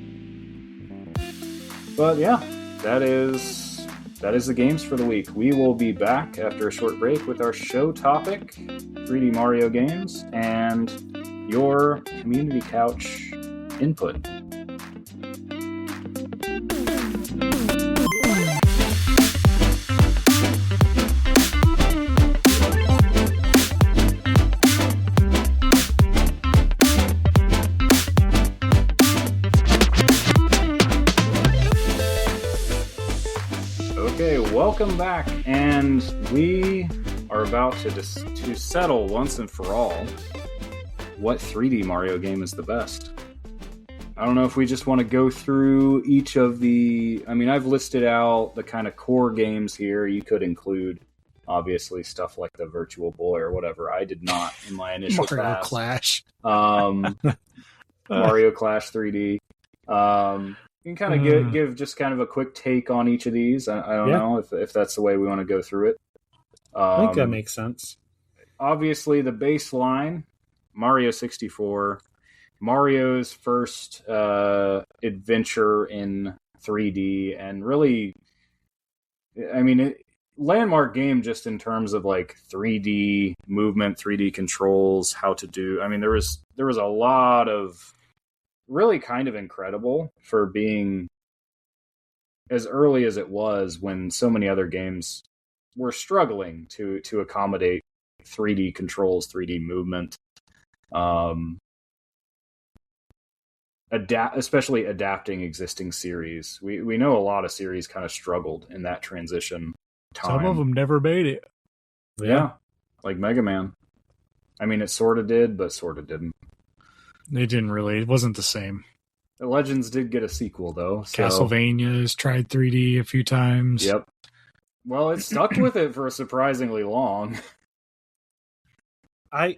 but yeah, that is the games for the week. We will be back after a short break with our show topic, 3D Mario games, and your community couch input. Okay, welcome back, and we are about to settle once and for all what 3D Mario game is the best. I don't know if we just want to go through each of the... I mean, I've listed out the kind of core games here. You could include, obviously, stuff like the Virtual Boy or whatever. I did not in my initial Mario Clash. Mario Clash 3D. You can kind of give just kind of a quick take on each of these. I don't know if that's the way we want to go through it. I think that makes sense. Obviously, the baseline, Mario 64... Mario's first adventure in 3D, and really, I mean, landmark game just in terms of like 3D movement, 3D controls, how to do. I mean, there was a lot of really kind of incredible for being as early as it was when so many other games were struggling to accommodate 3D controls, 3D movement. Especially adapting existing series. We know a lot of series kind of struggled in that transition time. Some of them never made it. Yeah, like Mega Man. I mean, it sort of did, but sort of didn't. They didn't really. It wasn't the same. The Legends did get a sequel, though. So. Castlevania's tried 3D a few times. Yep. Well, it stuck with it for surprisingly long. I've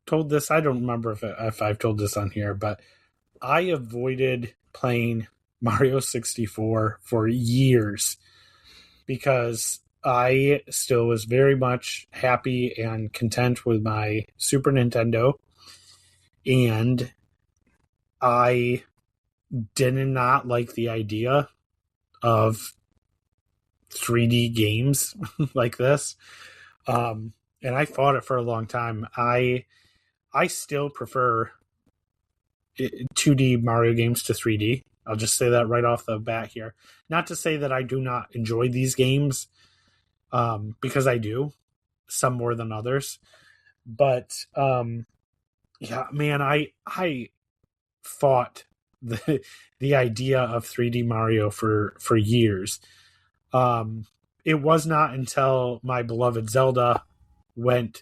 told this, I don't remember if I've told this on here, but I avoided playing Mario 64 for years because I still was very much happy and content with my Super Nintendo, and I did not like the idea of 3D games like this. And I fought it for a long time. I still prefer 2D Mario games to 3D. I'll just say that right off the bat here. Not to say that I do not enjoy these games, because I do, some more than others. But yeah, man, I fought the idea of 3D Mario for years. It was not until my beloved Zelda went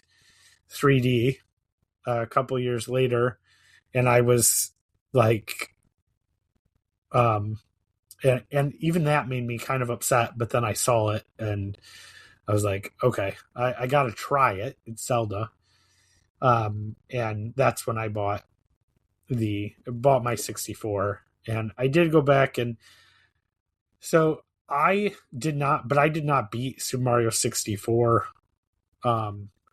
3D a couple years later, and I was like, and even that made me kind of upset. But then I saw it, and I was like, okay, I got to try it. It's Zelda, and that's when I bought my 64, and I did go back, and so I did not beat Super Mario 64.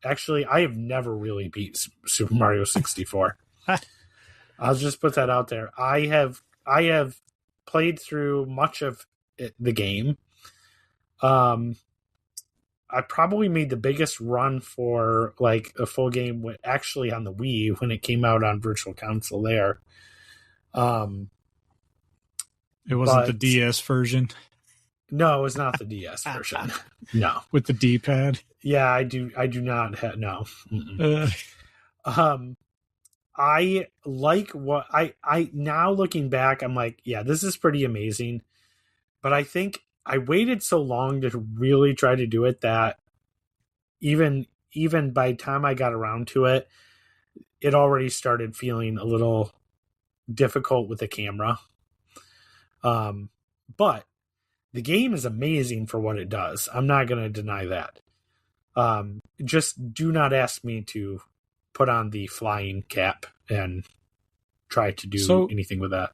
Actually, I have never really beat Super Mario 64. I'll just put that out there. I have played through much of the game. I probably made the biggest run for like a full game actually on the Wii when it came out on Virtual Console there. It wasn't the DS version? No, it was not the DS version. No. With the D-pad? Yeah, I do not have, no. I like what I now looking back, I'm like, yeah, this is pretty amazing. But I think I waited so long to really try to do it that even by the time I got around to it, it already started feeling a little difficult with the camera. But the game is amazing for what it does. I'm not going to deny that. Just do not ask me to put on the flying cap and try to do anything with that.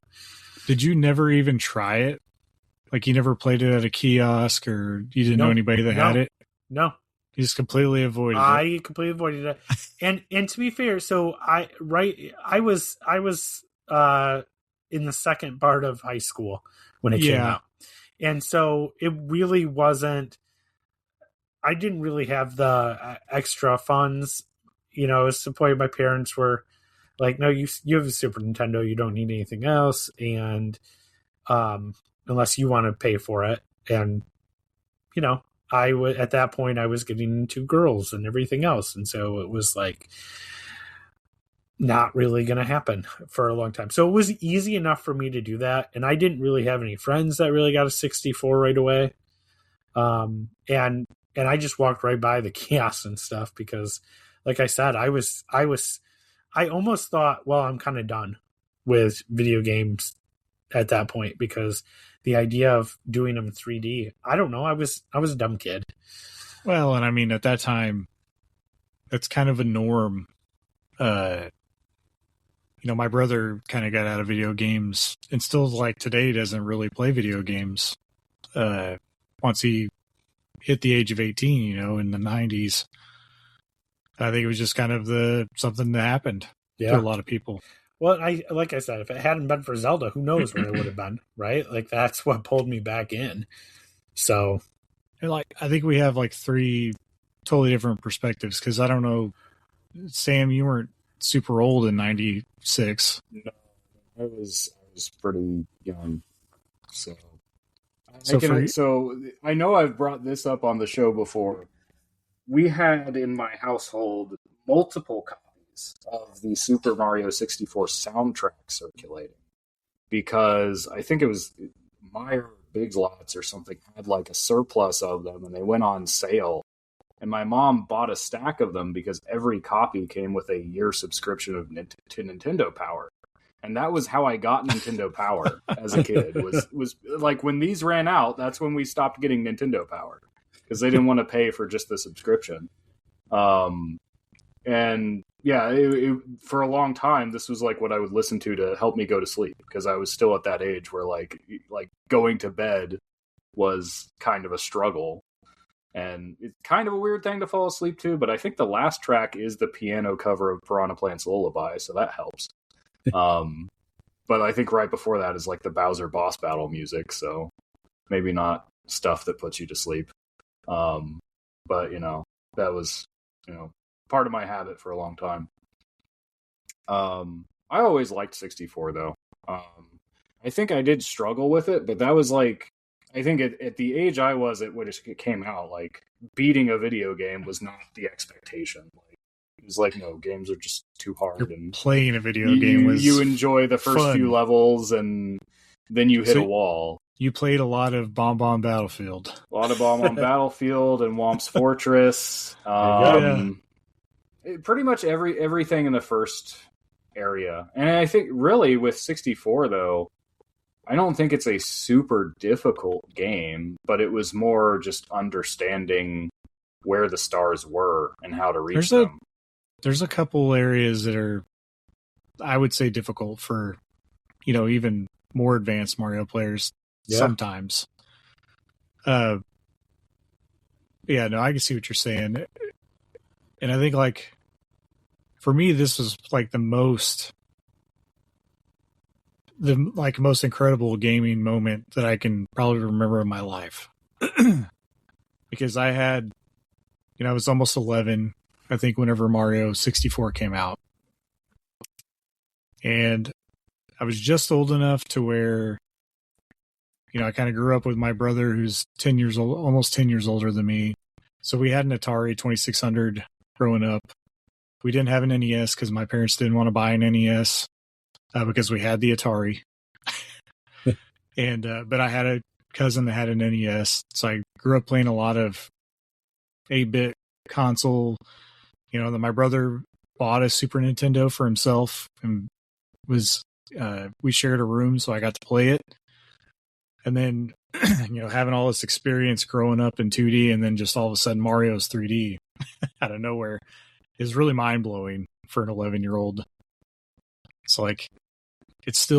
Did you never even try it? Like you never played it at a kiosk, or you didn't know anybody that had it? No. You just completely avoided it. I completely avoided it. And to be fair, so I was in the second part of high school when it came out. And so it really wasn't, I didn't really have the extra funds. You know, I was supported. My parents were like, no, you have a Super Nintendo, you don't need anything else. And unless you want to pay for it. And, you know, at that point I was getting into girls and everything else. And so it was like not really going to happen for a long time. So it was easy enough for me to do that. And I didn't really have any friends that really got a 64 right away. And I just walked right by the kiosks and stuff because, like I said, I almost thought, well, I'm kind of done with video games at that point because the idea of doing them in 3D, I don't know. I was a dumb kid. Well, and I mean, at that time, that's kind of a norm. You know, my brother kind of got out of video games and still, like today, doesn't really play video games. Once he hit the age of 18, you know, in the 90s, I think it was just kind of something that happened to a lot of people. Well, like I said, if it hadn't been for Zelda, who knows where it would have been, right? Like that's what pulled me back in. So, and like I think we have like three totally different perspectives because I don't know, Sam, you weren't super old in 96. No, I was pretty young. So I know I've brought this up on the show before. We had in my household multiple copies of the Super Mario 64 soundtrack circulating because I think it was Meyer Big Lots or something had like a surplus of them and they went on sale. And my mom bought a stack of them because every copy came with a year subscription to Nintendo Power. And that was how I got Nintendo Power as a kid. Was like when these ran out, that's when we stopped getting Nintendo Power because they didn't want to pay for just the subscription. And yeah, for a long time, this was like what I would listen to help me go to sleep because I was still at that age where like going to bed was kind of a struggle. And it's kind of a weird thing to fall asleep to, but I think the last track is the piano cover of Piranha Plant's Lullaby, so that helps. But I think right before that is like the Bowser boss battle music, so maybe not stuff that puts you to sleep. But, you know, that was, you know, part of my habit for a long time. I always liked 64, though. I think I did struggle with it, but that was like, I think at the age I was at when it came out, like, beating a video game was not the expectation. Like, it was like, no, games are just too hard. And playing a video game was you enjoy the first few levels, and then you hit a wall. You played a lot of Bomb Bomb Battlefield. A lot of Bomb Bomb Battlefield and Womp's Fortress. Pretty much everything in the first area. And I think really with 64 though, I don't think it's a super difficult game, but it was more just understanding where the stars were and how to reach them. There's a couple areas that are, I would say, difficult for, even more advanced Mario players sometimes. I can see what you're saying. And I think, like, for me, this was like the most incredible gaming moment that I can probably remember in my life. Because I was almost 11, I think, whenever Mario 64 came out. And I was just old enough to where, I kind of grew up with my brother who's 10 years old, almost 10 years older than me. So we had an Atari 2600 growing up. We didn't have an NES because my parents didn't want to buy an NES because we had the Atari. But I had a cousin that had an NES. So I grew up playing a lot of 8-bit console. Then my brother bought a Super Nintendo for himself and we shared a room, so I got to play it. And then, having all this experience growing up in 2D and then just all of a sudden Mario's 3D out of nowhere is really mind-blowing for an 11-year-old. It's like, it's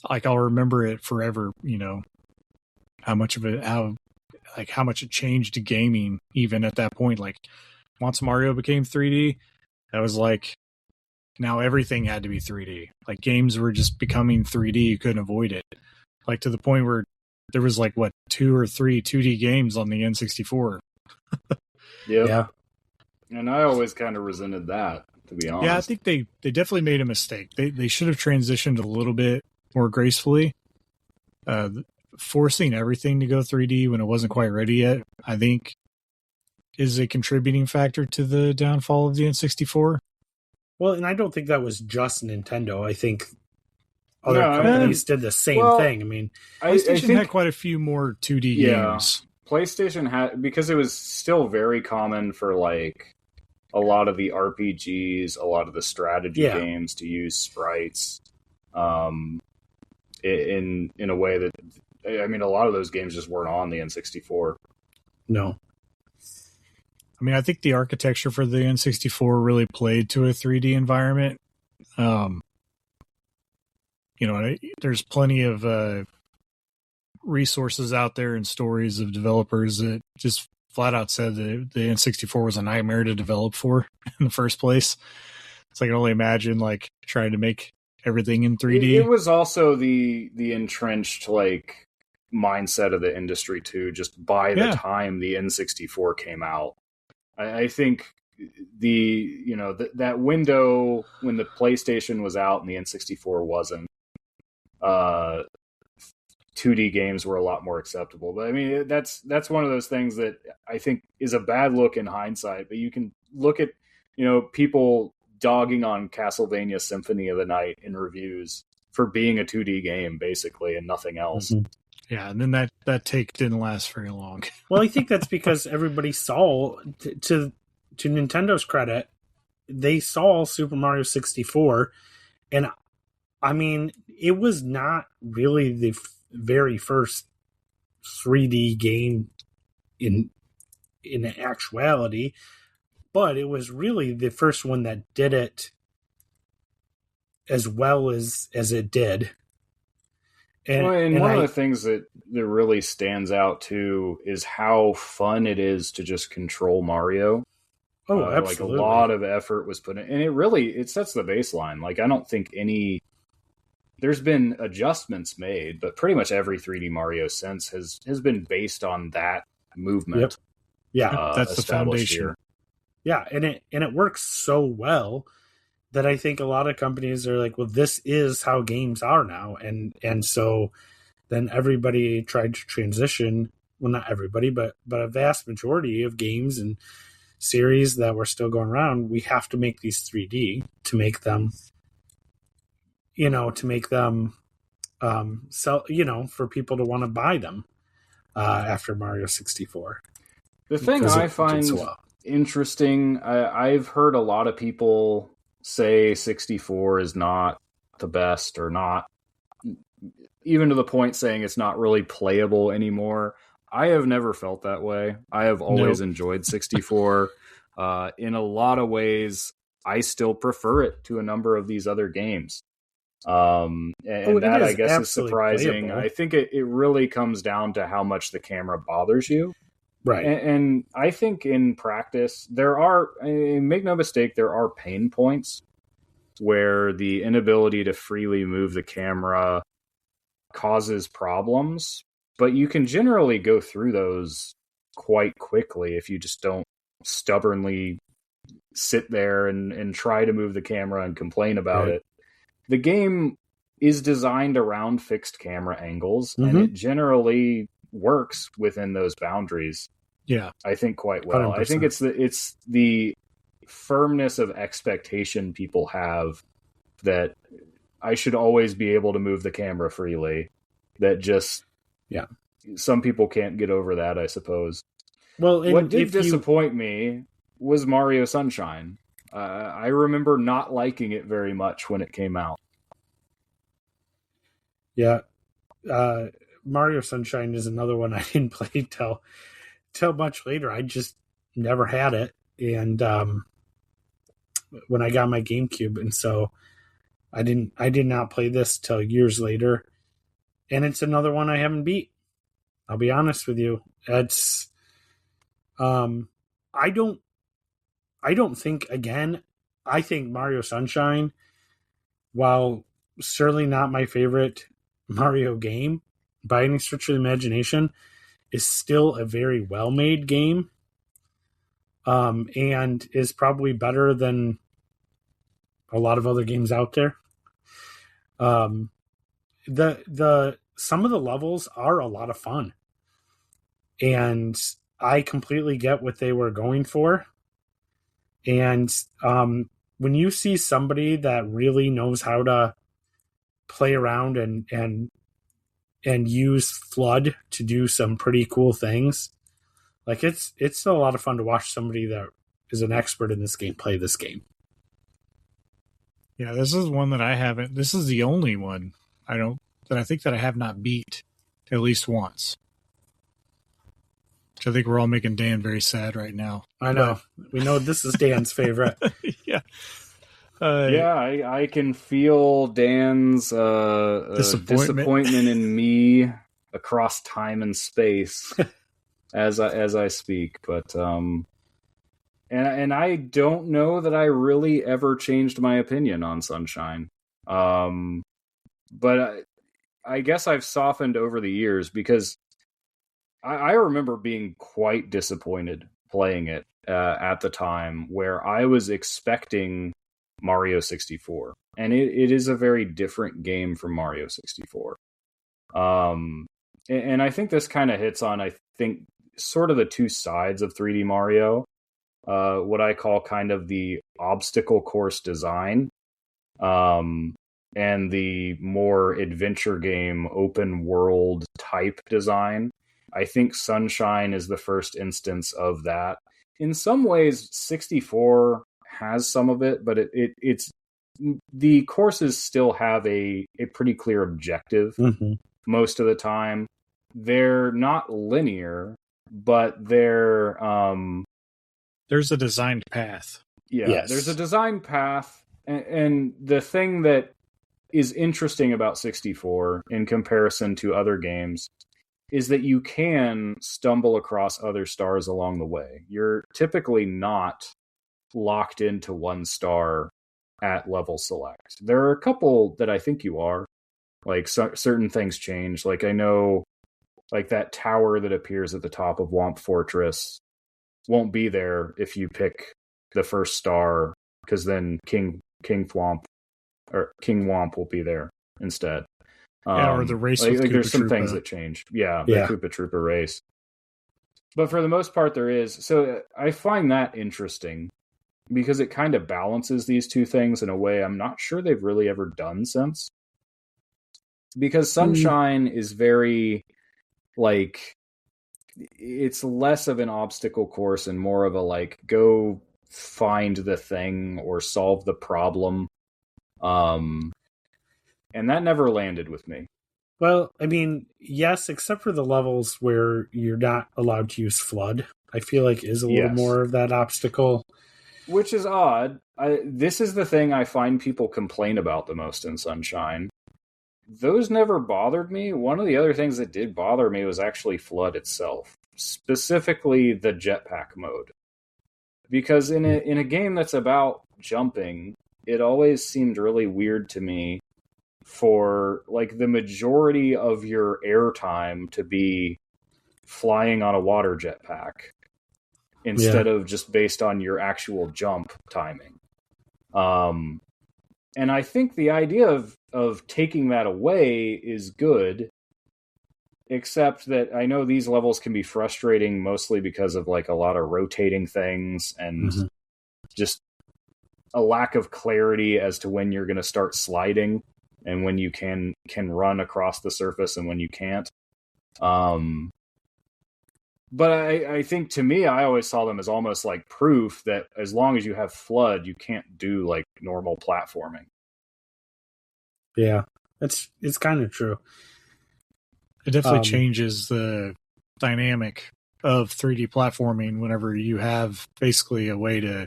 like I'll remember it forever, how much it changed gaming even at that point. Like, once Mario became 3D, that was like, now everything had to be 3D. Like, games were just becoming 3D. You couldn't avoid it. Like, to the point where there was 2 or 3 2D games on the N64. Yeah. And I always kind of resented that, to be honest. Yeah, I think they definitely made a mistake. They should have transitioned a little bit more gracefully. Forcing everything to go 3D when it wasn't quite ready yet, I think, is a contributing factor to the downfall of the N64. Well, and I don't think that was just Nintendo. I think other companies did the same thing. I mean, PlayStation had quite a few more 2D games. PlayStation had, because it was still very common for like a lot of the RPGs, a lot of the strategy games to use sprites in a way that, I mean, a lot of those games just weren't on the N64. No. I mean, I think the architecture for the N64 really played to a 3D environment. There's plenty of resources out there and stories of developers that just flat out said that the N64 was a nightmare to develop for in the first place. So I can only imagine trying to make everything in 3D. It was also the entrenched mindset of the industry too. Just by the time the N64 came out, I think that window when the PlayStation was out and the N64 wasn't, 2D games were a lot more acceptable. But I mean, that's one of those things that I think is a bad look in hindsight. But you can look at, people dogging on Castlevania Symphony of the Night in reviews for being a 2D game, basically, and nothing else. Mm-hmm. Yeah, and then that take didn't last very long. Well, I think that's because everybody saw, to Nintendo's credit, they saw Super Mario 64, and I mean, it was not really the very first 3D game in actuality, but it was really the first one that did it as well as it did. And one of the things that really stands out too is how fun it is to just control Mario. Oh, absolutely. A lot of effort was put in, and it sets the baseline. I don't think there's been adjustments made, but pretty much every 3D Mario since has been based on that movement. Yep. Yeah, that's the foundation. Here. Yeah, and it works so well that I think a lot of companies are like, well, this is how games are now. And so then everybody tried to transition. Well, not everybody, but a vast majority of games and series that were still going around, we have to make these 3D to make them, sell, for people to want to buy them after Mario 64. The thing I find interesting. I've heard a lot of people say 64 is not the best, or not, even to the point saying it's not really playable anymore. I have never felt that way. I have always enjoyed 64. In a lot of ways, I still prefer it to a number of these other games. That, I guess, is surprising. Playable. I think it really comes down to how much the camera bothers you. Right. And I think in practice, make no mistake, there are pain points where the inability to freely move the camera causes problems, but you can generally go through those quite quickly if you just don't stubbornly sit there and try to move the camera and complain about it. The game is designed around fixed camera angles, and it generally works within those boundaries. Yeah, I think quite well. 100%. I think it's the firmness of expectation people have that I should always be able to move the camera freely. That just, some people can't get over that, I suppose. Well, what did disappoint me was Mario Sunshine. I remember not liking it very much when it came out. Yeah. Mario Sunshine is another one I didn't play till much later. I just never had it. And when I got my GameCube, and so I did not play this till years later. And it's another one I haven't beat. I'll be honest with you. It's I don't think, again, I think Mario Sunshine, while certainly not my favorite Mario game by any stretch of the imagination, is still a very well-made game, and is probably better than a lot of other games out there. Some of the levels are a lot of fun, and I completely get what they were going for. And when you see somebody that really knows how to play around and use FLUDD to do some pretty cool things, like it's still a lot of fun to watch somebody that is an expert in this game play this game. Yeah, this is one that I haven't. This is the only one I think that I have not beat at least once. Which I think we're all making Dan very sad right now. I know. We know this is Dan's favorite. Yeah. I can feel Dan's disappointment in me across time and space as I speak. But and I don't know that I really ever changed my opinion on Sunshine. But I guess I've softened over the years, because I remember being quite disappointed playing it at the time, where I was expecting Mario 64. And it is a very different game from Mario 64. And I think this kind of hits on, I think, sort of the two sides of 3D Mario. What I call kind of the obstacle course design, and the more adventure game, open world type design. I think Sunshine is the first instance of that. In some ways, 64 has some of it, but it's the courses still have a pretty clear objective most of the time. They're not linear, but they're there's a designed path. Yeah, yes. There's a designed path, and the thing that is interesting about 64 in comparison to other games is that you can stumble across other stars along the way. You're typically not locked into one star at level select. There are a couple that I think you are. Like certain things change. Like I know, like that tower that appears at the top of Womp Fortress won't be there if you pick the first star, because then King Thwomp or King Womp will be there instead. Or the race with like there's some things that change. Yeah, the Koopa Troopa race. But for the most part, there is. So I find that interesting because it kind of balances these two things in a way I'm not sure they've really ever done since. Because Sunshine is very, like, it's less of an obstacle course and more of a like go find the thing or solve the problem. And that never landed with me. Well, I mean, yes, except for the levels where you're not allowed to use flood. I feel like is a little more of that obstacle. Which is odd. This is the thing I find people complain about the most in Sunshine. Those never bothered me. One of the other things that did bother me was actually flood itself. Specifically the jetpack mode. Because in a game that's about jumping, it always seemed really weird to me for like the majority of your airtime to be flying on a water jetpack instead of just based on your actual jump timing. And I think the idea of taking that away is good, except that I know these levels can be frustrating mostly because of like a lot of rotating things and just a lack of clarity as to when you're going to start sliding and when you can run across the surface and when you can't. But I think to me, I always saw them as almost like proof that as long as you have flood, you can't do like normal platforming. Yeah, it's kind of true. It definitely changes the dynamic of 3D platforming whenever you have basically a way to,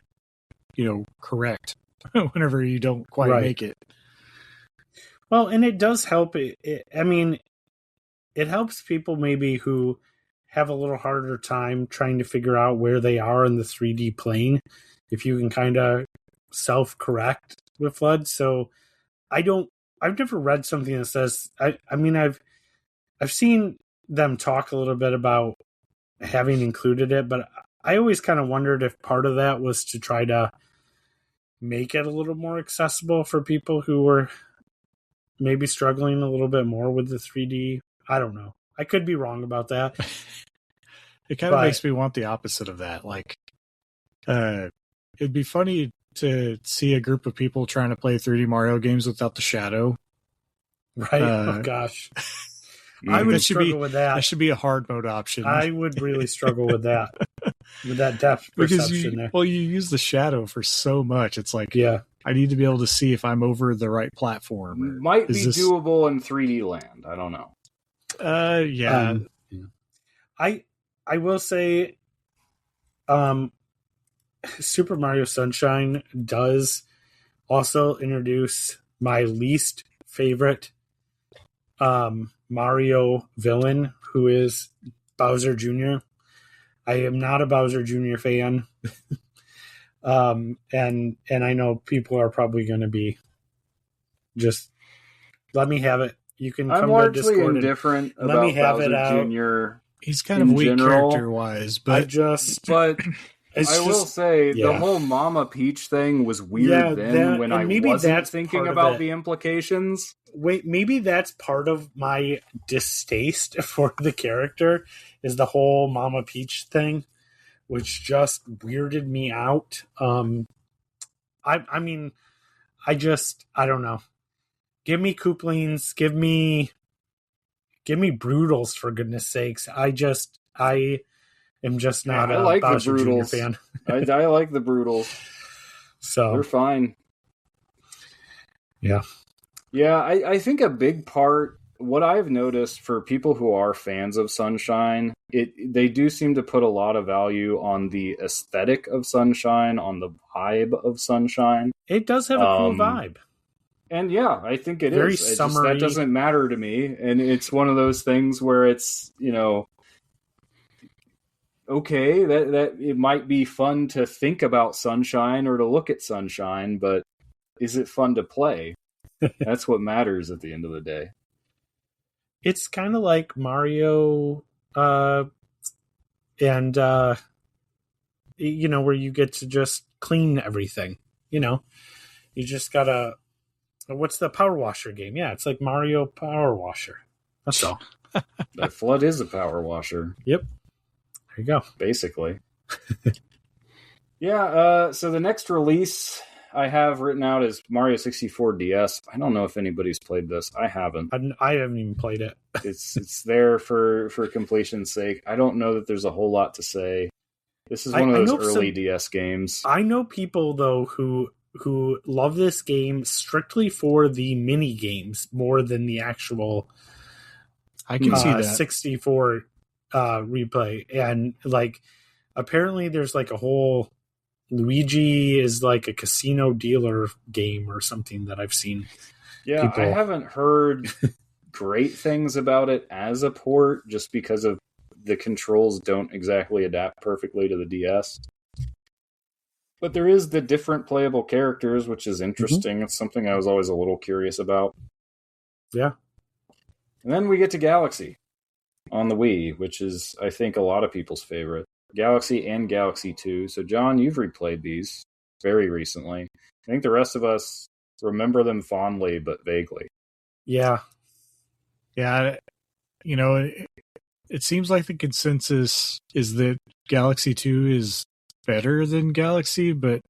correct whenever you don't quite make it. Well, and it does help. I mean, it helps people maybe who have a little harder time trying to figure out where they are in the 3D plane, if you can kind of self-correct with flood. So I've never read something that says, I mean, I've seen them talk a little bit about having included it, but I always kind of wondered if part of that was to try to make it a little more accessible for people who were maybe struggling a little bit more with the 3D. I don't know. I could be wrong about that. It kind of makes me want the opposite of that. Like, it'd be funny to see a group of people trying to play 3D Mario games without the shadow. Right? Oh, gosh. I would struggle with that. That should be a hard mode option. I would really struggle with that. With that depth perception there. Well, you use the shadow for so much. It's like, I need to be able to see if I'm over the right platform. Might be doable in 3D land. I don't know. I will say, Super Mario Sunshine does also introduce my least favorite Mario villain, who is Bowser Jr. I am not a Bowser Jr. fan. And I know people are probably going to be just, let me have it. You can come to Discord indifferent and let me have Bowser it out. Jr. He's kind of weak character-wise, but I will say the whole Mama Peach thing was weird when I wasn't thinking about the implications. Wait, maybe that's part of my distaste for the character is the whole Mama Peach thing, which just weirded me out. I mean, I don't know. Give me Kooplings, give me Broodals, for goodness sakes. I am just not a Bowser Jr. fan. I like the Broodals. So they're fine. Yeah. Yeah, I think a big part, what I've noticed for people who are fans of Sunshine, they do seem to put a lot of value on the aesthetic of Sunshine, on the vibe of Sunshine. It does have a cool vibe. And yeah, I think it very is. Summery. That doesn't matter to me. And it's one of those things where it's, okay, that it might be fun to think about Sunshine or to look at Sunshine, but is it fun to play? That's what matters at the end of the day. It's kind of like Mario and where you get to just clean everything. You just gotta, what's the Power Washer game? Yeah, it's like Mario Power Washer. That's all. That flood is a power washer. Yep. There you go. Basically. Yeah, so the next release I have written out is Mario 64 DS. I don't know if anybody's played this. I haven't. I haven't even played it. It's there for completion's sake. I don't know that there's a whole lot to say. This is one of those early DS games. I know people though who love this game strictly for the mini games more than the actual. I can see that 64 replay, and like apparently there's like a whole Luigi is like a casino dealer game or something that I've seen. Yeah, I haven't heard great things about it as a port, just because of the controls don't exactly adapt perfectly to the DS. But there is the different playable characters, which is interesting. It's something I was always a little curious about. Yeah. And then we get to Galaxy on the Wii, which is, I think, a lot of people's favorite. Galaxy and Galaxy 2. So, John, you've replayed these very recently. I think the rest of us remember them fondly, but vaguely. Yeah. Yeah. You know, it seems like the consensus is that Galaxy 2 is better than Galaxy, but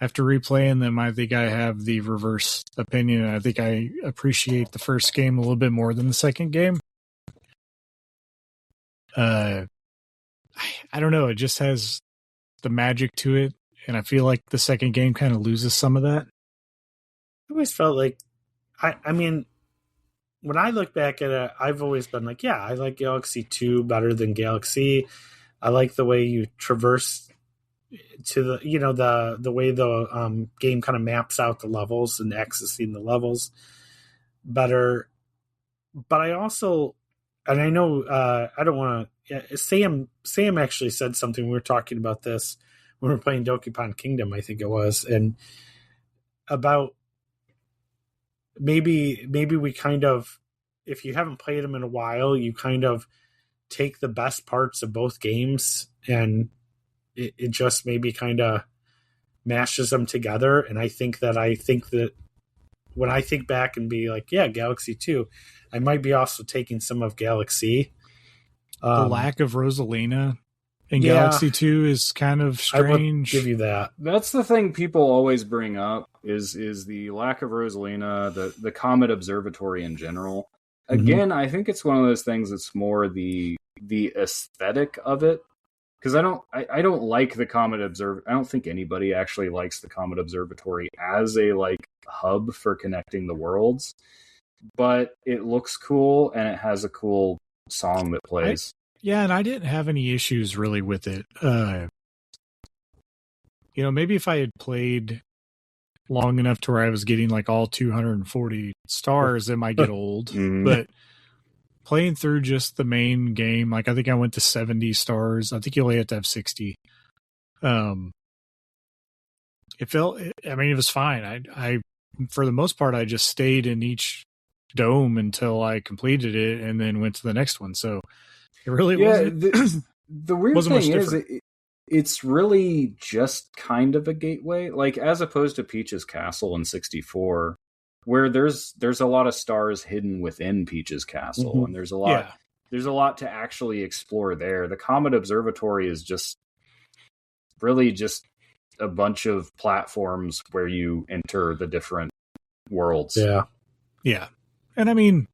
after replaying them, I think I have the reverse opinion. I think I appreciate the first game a little bit more than the second game. I don't know. It just has the magic to it, and I feel like the second game kind of loses some of that. I always felt like, I mean, when I look back at it, I've always been like, yeah, I like Galaxy 2 better than Galaxy. I like the way you traverse to the, you know, the way the game kind of maps out the levels and accessing the levels better. But I also, and I know I don't want to. Sam actually said something. We were talking about this when we were playing Dokapon Kingdom, I think it was, and about maybe we kind of, if you haven't played them in a while, you kind of take the best parts of both games and it just maybe kind of mashes them together. And I think that when I think back and be like, yeah, Galaxy 2, I might be also taking some of Galaxy. The lack of Rosalina in Galaxy 2 is kind of strange. I would give you that. That's the thing people always bring up is the lack of Rosalina, the Comet Observatory in general. Again, I think it's one of those things that's more the aesthetic of it. Because I don't like the Comet Observatory. I don't think anybody actually likes the Comet Observatory as a like hub for connecting the worlds. But it looks cool and it has a cool song that plays. And I didn't have any issues really with it. You know, maybe if I had played long enough to where I was getting like all 240 stars, it might get old. But playing through just the main game, like I think I went to 70 stars. I think you only have to have 60. It was fine. I for the most part, I just stayed in each dome until I completed it and then went to the next one. So it really wasn't. The weird thing is, it's really just kind of a gateway, like as opposed to Peach's Castle in 64. Where there's a lot of stars hidden within Peach's Castle, and there's a lot to actually explore there. The Comet Observatory is just really just a bunch of platforms where you enter the different worlds. Yeah, and I mean,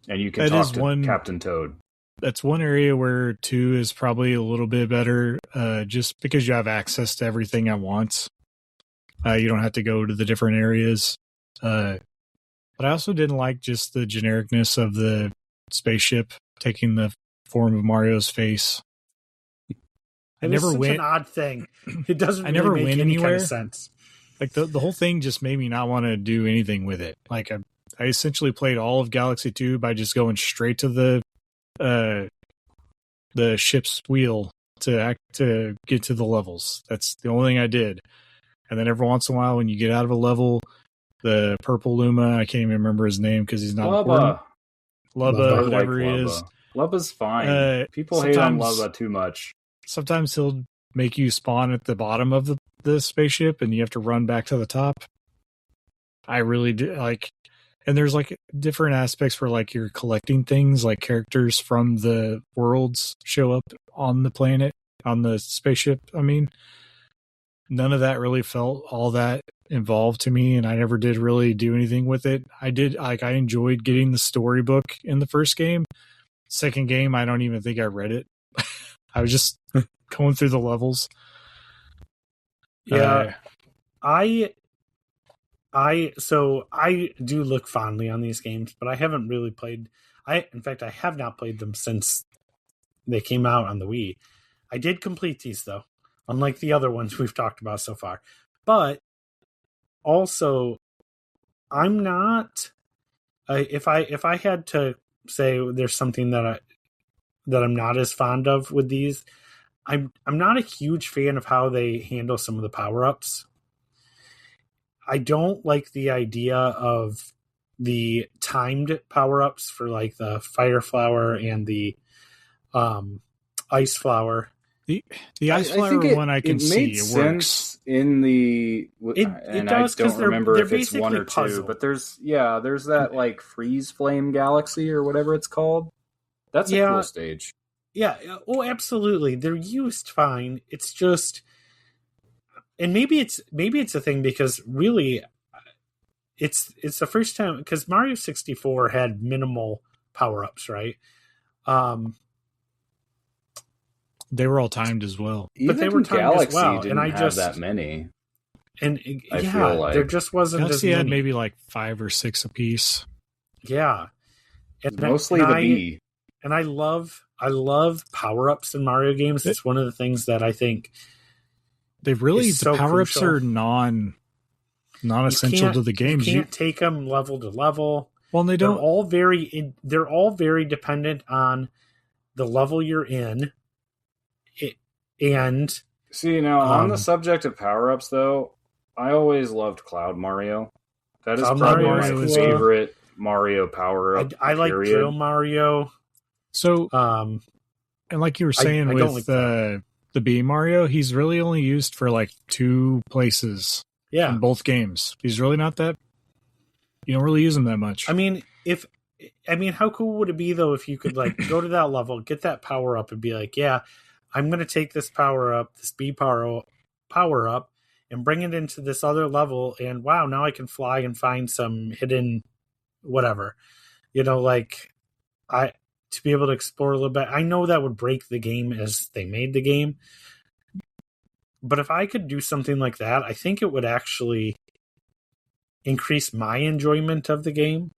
and you can talk to Captain Toad. That's one area where 2 is probably a little bit better, just because you have access to everything at once. You don't have to go to the different areas. But I also didn't like just the genericness of the spaceship taking the form of Mario's face. It was such an odd thing. It doesn't really make any kind of sense. Like the whole thing just made me not want to do anything with it. Like I essentially played all of Galaxy 2 by just going straight to the ship's wheel to get to the levels. That's the only thing I did. And then every once in a while, when you get out of a level, the purple Luma, I can't even remember his name because he's not important. Lubba, whatever he is. Lubba's fine. People hate on Lubba too much. Sometimes he'll make you spawn at the bottom of the spaceship and you have to run back to the top. I really do like, and there's like different aspects where like you're collecting things, like characters from the worlds show up on the planet, on the spaceship. I mean, none of that really felt all that involved to me, and I never did really do anything with it. I enjoyed getting the storybook in the first game. Second game, I don't even think I read it. I was just going through the levels. Yeah, I do look fondly on these games, but I haven't really played. In fact, I have not played them since they came out on the Wii. I did complete these though, unlike the other ones we've talked about so far. But also, I'm not. If I had to say there's something that I'm not as fond of with these, I'm not a huge fan of how they handle some of the power-ups. I don't like the idea of the timed power-ups for like the fire flower and the ice flower. The ice flower one I can see it works in the it does, I don't remember if it's one or puzzle. two, but there's that like freeze flame galaxy or whatever it's called. That's a cool stage. Yeah, oh absolutely. They're used fine. It's just, and maybe it's a thing because really it's the first time, because Mario 64 had minimal power-ups, right? They were all timed as well. Even but they were timed Galaxy as well. Didn't and I have just that many. And I feel like there just wasn't Galaxy as had many. maybe like 5 or 6 apiece. Yeah. And Mostly the B. And I love power-ups in Mario games. It's one of the things that I think the power-ups crucial. are non-essential to the game. You can't take them level to level. Well, they don't. They're all very dependent on the level you're in. And see, now on the subject of power-ups, though, I always loved Cloud Mario. That is probably my favorite Mario power-up. I like Drill Mario. So, and like you were saying with the B Mario, he's really only used for like 2 places. Yeah. In both games, he's really not that. You don't really use him that much. I mean, how cool would it be though if you could like go to that level, get that power up, and be like, yeah, I'm going to take this power up, this B power up, and bring it into this other level, and wow, now I can fly and find some hidden whatever, like to be able to explore a little bit. I know that would break the game as they made the game, but if I could do something like that, I think it would actually increase my enjoyment of the games.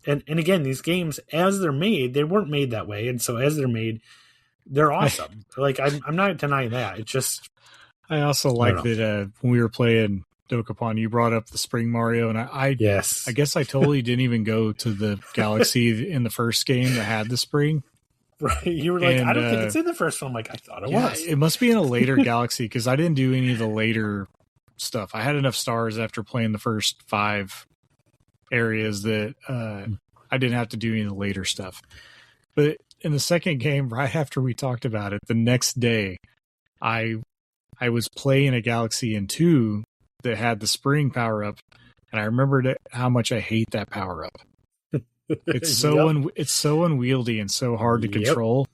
And again, these games, as they're made, they weren't made that way, and so as they're made, they're awesome. Like I'm not denying that. It's just I also like that when we were playing Dokapon, you brought up the Spring Mario, and I guess I totally didn't even go to the Galaxy in the first game that had the Spring. Right, you were like, I don't think it's in the first one. I'm like, I thought it was. It must be in a later Galaxy because I didn't do any of the later stuff. I had enough stars after playing the first 5 areas that I didn't have to do any of the later stuff. But in the second game, right after we talked about it, the next day, I was playing a Galaxy in 2 that had the Spring power up, and I remembered how much I hate that power up. It's so it's so unwieldy and so hard to control.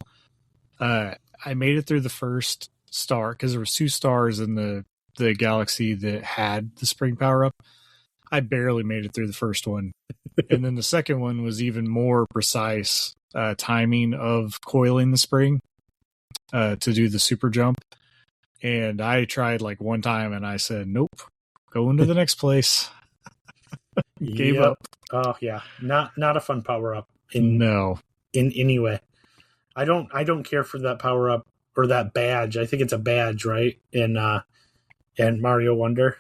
I made it through the first star because there was 2 stars in the Galaxy that had the Spring power up. I barely made it through the first one, and then the second one was even more precise timing of coiling the Spring to do the super jump. And I tried like one time, and I said, "Nope, going to the next place." Gave up. Oh yeah, not a fun power up. In any way. I don't care for that power up or that badge. I think it's a badge, right? In Mario Wonder.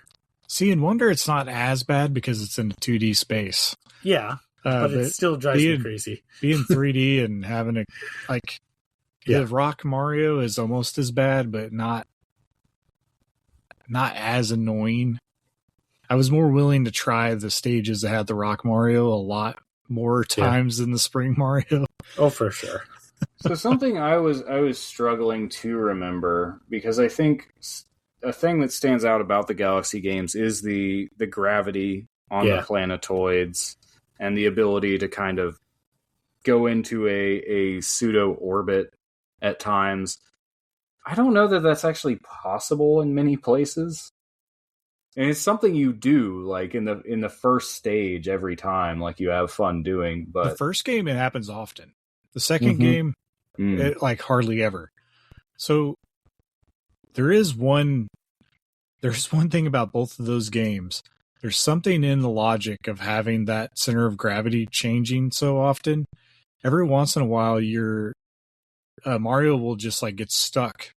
See, in Wonder, it's not as bad because it's in a 2D space. Yeah, but it still drives me crazy. Being 3D and having the Rock Mario is almost as bad, but not as annoying. I was more willing to try the stages that had the Rock Mario a lot more times than the Spring Mario. Oh, for sure. So something I was struggling to remember, because I think a thing that stands out about the Galaxy games is the gravity on the planetoids and the ability to kind of go into a pseudo orbit at times. I don't know that that's actually possible in many places. And it's something you do like in the first stage every time, like you have fun doing. But the first game, it happens often. The second game, it, like hardly ever. So there's one thing about both of those games. There's something in the logic of having that center of gravity changing so often. Every once in a while, your Mario will just like get stuck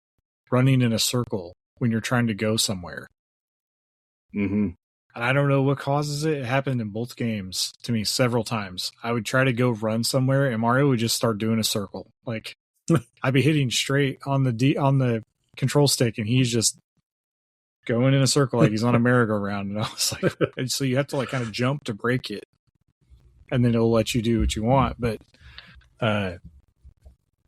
running in a circle when you're trying to go somewhere. Mm-hmm. And I don't know what causes it. It happened in both games to me several times. I would try to go run somewhere, and Mario would just start doing a circle. Like I'd be hitting straight on the control stick, and he's just going in a circle like he's on a merry-go-round. And I was like, and so you have to like kind of jump to break it, and then it'll let you do what you want. But yeah,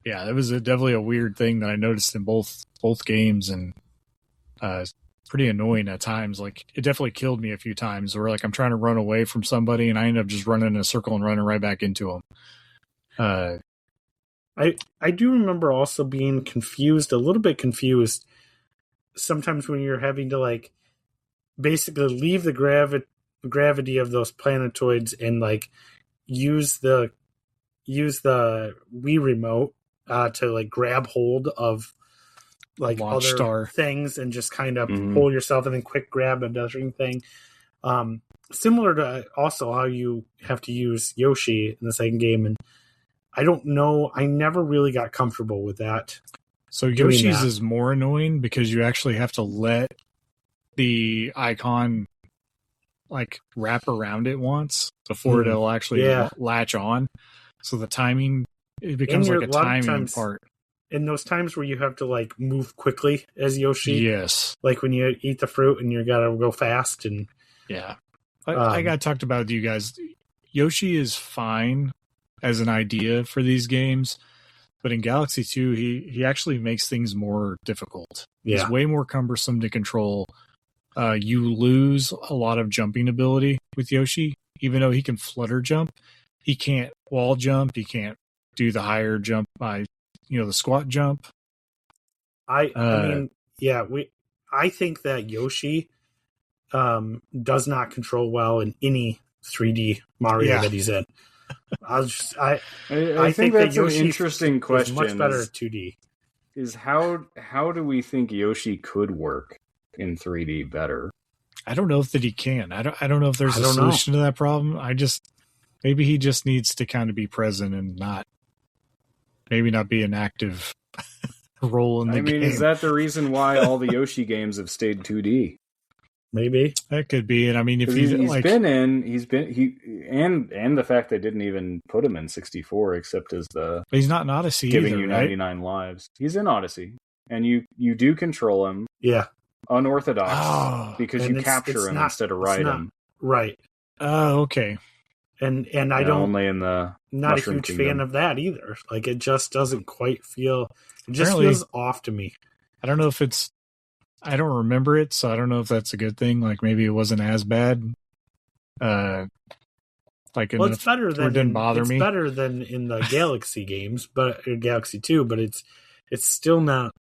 that was definitely a weird thing that I noticed in both games, and pretty annoying at times. Like it definitely killed me a few times where like I'm trying to run away from somebody and I end up just running in a circle and running right back into them. I do remember also being confused, a little bit confused sometimes when you're having to like basically leave the gravity of those planetoids and like use the Wii remote to like grab hold of like Launch other star things and just kind of pull yourself and then quick grab another thing. Similar to also how you have to use Yoshi in the second game. And I don't know, I never really got comfortable with that. So Yoshi's is more annoying because you actually have to let the icon like wrap around it once before it'll actually latch on. So the timing, it becomes like a timing part. In those times where you have to like move quickly as Yoshi. Yes. Like when you eat the fruit and you gotta go fast. And yeah. I got talked about with you guys. Yoshi is fine as an idea for these games, but in Galaxy 2, he actually makes things more difficult. Yeah. He's way more cumbersome to control. You lose a lot of jumping ability with Yoshi, even though he can flutter jump. He can't wall jump. He can't do the higher jump by, the squat jump. I mean, yeah, I think that Yoshi does not control well in any 3D Mario that he's in. I think that's that Yoshi an interesting question. Is much better at 2D. Is how do we think Yoshi could work in 3D better? I don't know if that he can. I don't know if there's a solution to that problem. Maybe he just needs to kind of be present and maybe not be an active role in the game. I mean, is that the reason why all the Yoshi games have stayed 2D? Maybe that could be. And I mean, if and the fact they didn't even put him in 64 except as but he's not in Odyssey giving either, you 99 lives. He's in Odyssey, and you do control him. Yeah, unorthodox because you capture him instead of ride him. Right. Oh, okay. And I don't only in the not a huge fan of that either. Like it just doesn't quite feel. It just feels off to me. I don't know if it's. I don't remember it, so I don't know if that's a good thing. Like maybe it wasn't as bad. It's better than it didn't bother me. It's better than in the Galaxy games, but Galaxy 2. But it's still not.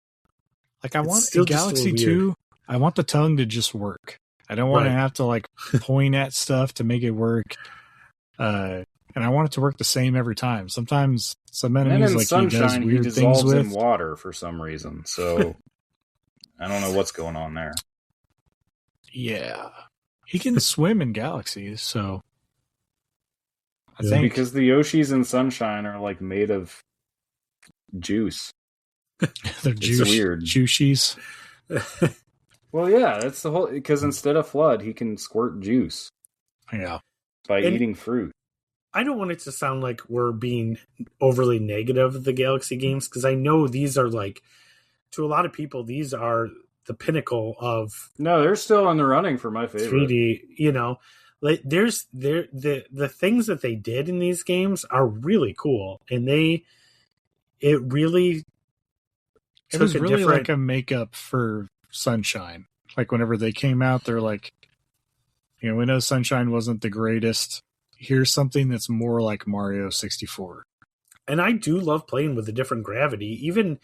Like I want in Galaxy 2. I want the tongue to just work. I don't want to have to like point at stuff to make it work. And I want it to work the same every time. Sometimes some enemies like Sunshine, he does weird dissolves things with in water for some reason. So I don't know what's going on there. Yeah, he can swim in Galaxies, so I think because the Yoshis in Sunshine are like made of juice. They're weird juices. Well, yeah, that's the whole. Because instead of Flood, he can squirt juice. Yeah. By eating fruit. I don't want it to sound like we're being overly negative of the Galaxy games, because I know these are like, to a lot of people, these are the pinnacle of. No, they're still in the running for my favorite. 3D, like the things that they did in these games are really cool, and it was really like a makeup for Sunshine. Like whenever they came out, they're like, we know Sunshine wasn't the greatest. Here's something that's more like Mario 64. And I do love playing with the different gravity, even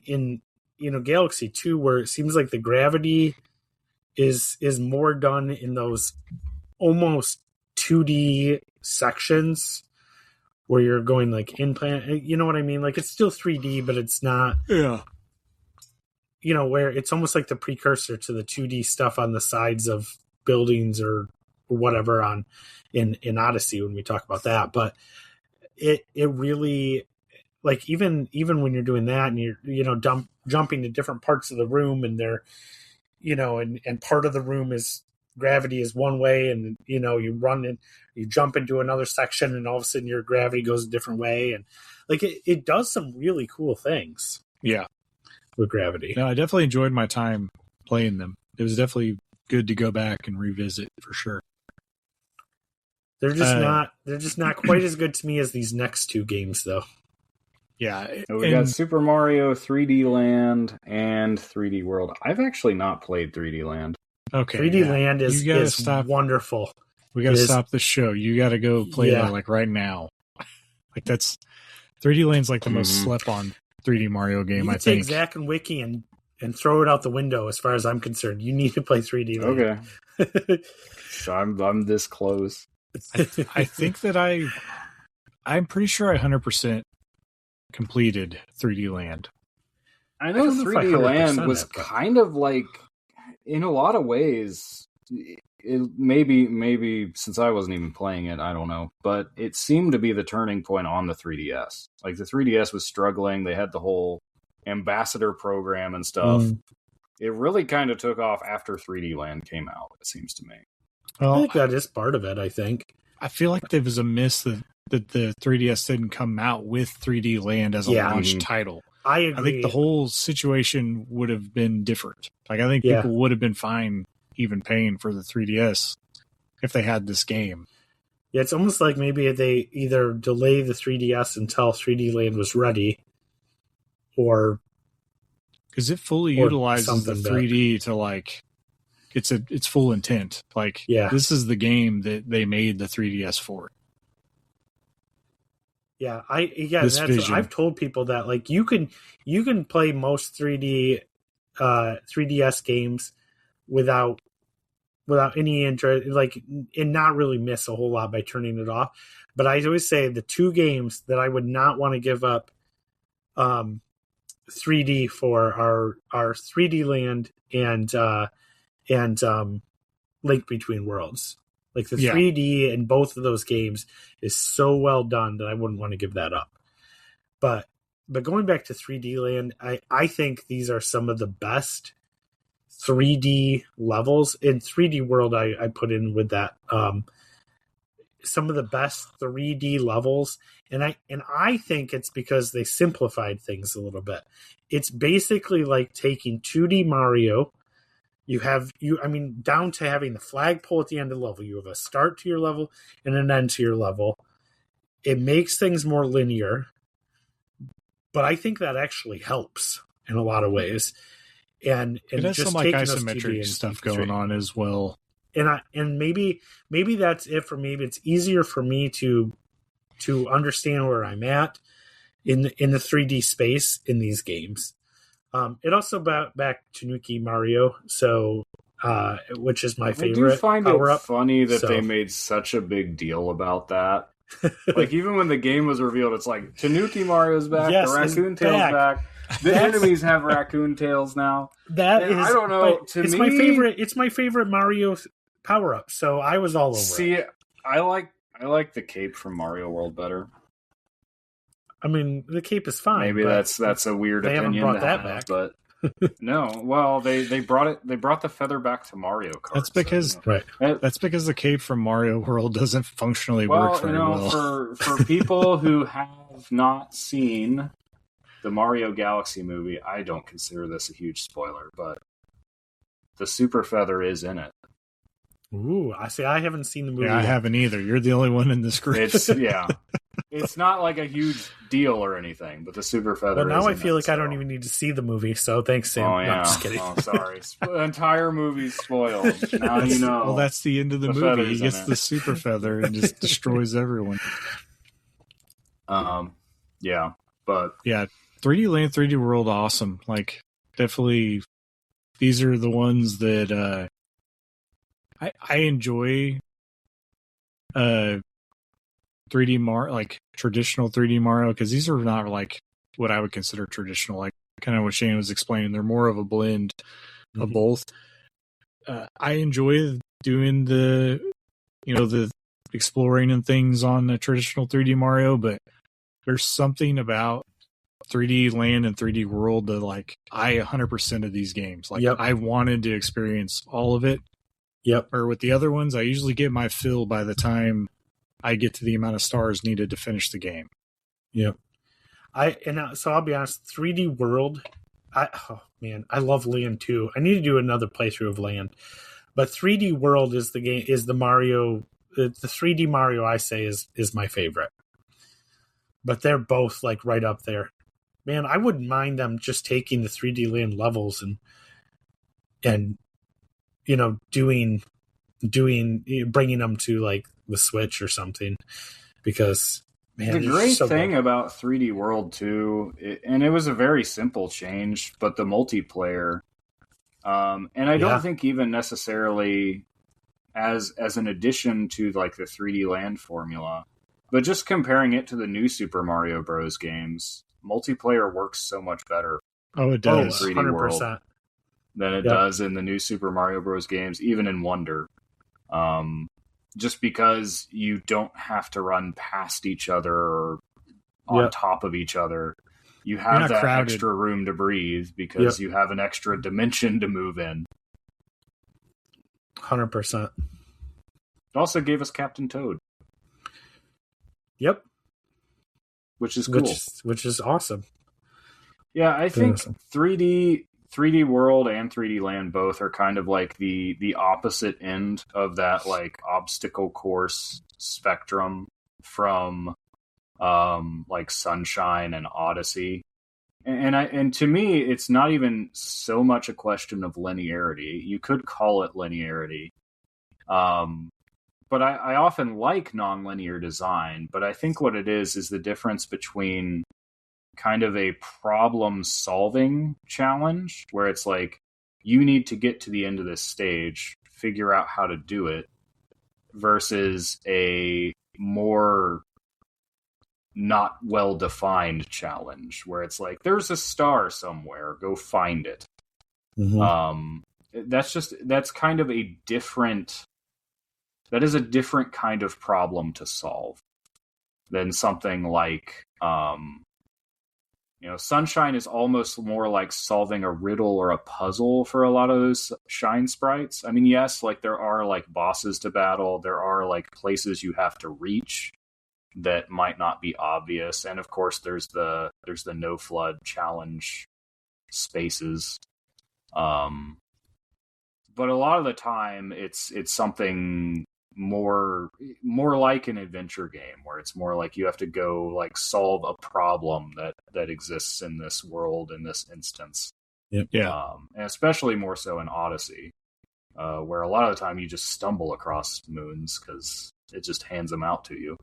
in Galaxy 2, where it seems like the gravity is more done in those almost 2D sections where you're going like in plan. You know what I mean? Like it's still 3D, but it's not. Yeah. Where it's almost like the precursor to the 2D stuff on the sides of buildings or whatever in Odyssey when we talk about that. But it really, like, even when you're doing that and you're jumping to different parts of the room, and they're and part of the room is gravity is one way, and you run and you jump into another section, and all of a sudden your gravity goes a different way, and like it does some really cool things. Yeah. With gravity. No, I definitely enjoyed my time playing them. It was definitely good to go back and revisit for sure. They're just not quite as good to me as these next two games, though. Yeah. We got Super Mario 3D Land and 3D World. I've actually not played 3D Land. Okay. 3D Land is wonderful. We got to stop the show. You got to go play that like right now. Like 3D Land's like the most slept on 3D Mario game, I think. Take Zach and Wiki and throw it out the window as far as I'm concerned. You need to play 3D Land. Okay. So I'm this close. I think that I'm pretty sure I 100% completed 3D Land. I know 3D Land was kind of like, in a lot of ways, maybe since I wasn't even playing it, I don't know, but it seemed to be the turning point on the 3DS. Like the 3DS was struggling. They had the whole ambassador program and stuff. It really kind of took off after 3D Land came out, it seems to me. Well, I think that is part of it, I think. I feel like there was a miss that the 3DS didn't come out with 3D Land as a launch title. I agree. I think the whole situation would have been different. Like I think people would have been fine even paying for the 3DS if they had this game. Yeah, it's almost like maybe they either delay the 3DS until 3D Land was ready, or because it fully utilizes the 3D to like its full intent. Like this is the game that they made the 3DS for. Yeah, I've told people that like you can play most 3DS games without any interest, like, and not really miss a whole lot by turning it off. But I always say the two games that I would not want to give up 3D for are 3D Land and Link Between Worlds. Like the 3D in both of those games is so well done that I wouldn't want to give that up. But going back to 3D Land, I think these are some of the best 3D levels. In 3D World, I put in with that some of the best 3D levels, and I think it's because they simplified things a little bit. It's basically like taking 2D Mario. Down to having the flagpole at the end of the level. You have a start to your level and an end to your level. It makes things more linear, but I think that actually helps in a lot of ways. And it has just some like isometric stuff going on as well. And maybe that's it for me. But it's easier for me to understand where I'm at in the 3D space in these games. It also back Tanuki Mario, so which is my favorite. I do find it funny that they made such a big deal about that. Like even when the game was revealed, it's like Tanuki Mario's back, the raccoon tail's back. The enemies have raccoon tails now. I don't know. It's my favorite. It's my favorite Mario power up. So I was all over. See, I like the cape from Mario World better. I mean, the cape is fine. Maybe that's a weird opinion. They haven't brought that back, but no. Well, they brought it. They brought the feather back to Mario Kart. That's because that's because the cape from Mario World doesn't functionally work very well. For people who have not seen the Mario Galaxy movie, I don't consider this a huge spoiler, but the super feather is in it. Ooh, I see. I haven't seen the movie. Yeah, I haven't either. You're the only one in this group. It's not like a huge deal or anything, but the super feather. But now I feel like I don't even need to see the movie. So thanks, Sam. Oh yeah, no, I'm just kidding. Oh, sorry. Entire movie's spoiled. Now you know. Well, that's the end of the movie. He gets the super feather and just destroys everyone. Yeah, but 3D Land, 3D World, awesome. Like definitely these are the ones that I enjoy 3D Mario, like traditional 3D Mario, because these are not like what I would consider traditional, like kind of what Shannon was explaining. They're more of a blend of both. I enjoy doing the exploring and things on the traditional 3D Mario, but there's something about 3D Land and 3D World that like I 100% of these games. Like I wanted to experience all of it. Yep. Or with the other ones, I usually get my fill by the time I get to the amount of stars needed to finish the game. Yep. So I'll be honest, 3D World, I love Land too. I need to do another playthrough of Land. But 3D World is the Mario, the 3D Mario I say is my favorite. But they're both like right up there. Man, I wouldn't mind them just taking the 3D Land levels and bringing them to like the Switch or something, because man, the great thing about 3D World 2, and it was a very simple change, but the multiplayer, and I don't think even necessarily as an addition to like the 3D Land formula, but just comparing it to the new Super Mario Bros. Games, multiplayer works so much better. Oh, it does. 3D 100%. World than it does in the new Super Mario Bros. Games, even in Wonder. Just because you don't have to run past each other or on top of each other. You have that crowded extra room to breathe because you have an extra dimension to move in. 100%. It also gave us Captain Toad. Yep. Which is cool. Which is awesome. Yeah, I think 3D World and 3D Land both are kind of like the opposite end of that like obstacle course spectrum from like Sunshine and Odyssey. And to me, it's not even so much a question of linearity. You could call it linearity. But I often like nonlinear design, but I think what it is the difference between kind of a problem-solving challenge, where it's like, you need to get to the end of this stage, figure out how to do it, versus a more not well-defined challenge, where it's like, there's a star somewhere, go find it. That's kind of a different... That is a different kind of problem to solve than something like... Sunshine is almost more like solving a riddle or a puzzle for a lot of those Shine sprites. I mean, yes, like there are like bosses to battle. There are like places you have to reach that might not be obvious. And of course, there's the no flood challenge spaces. But a lot of the time it's something more like an adventure game, where it's more like you have to go like solve a problem that exists in this world in this instance. And especially more so in Odyssey, where a lot of the time you just stumble across moons because it just hands them out to you.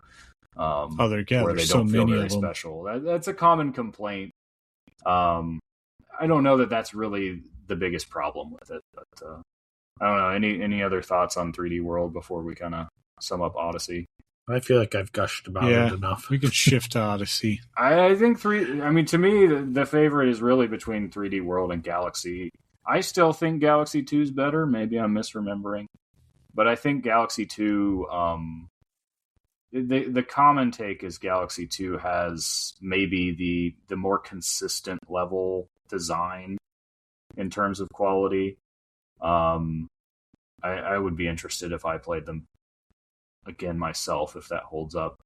Where they don't feel very special. That's a common complaint. I don't know that that's really the biggest problem with it, but I don't know. Any other thoughts on 3D World before we kind of sum up Odyssey? I feel like I've gushed about it enough. We could shift to Odyssey. I think to me, the favorite is really between 3D World and Galaxy. I still think Galaxy 2 is better. Maybe I'm misremembering. But I think Galaxy 2, the common take is Galaxy 2 has maybe the more consistent level design in terms of quality. I would be interested if I played them again myself, if that holds up.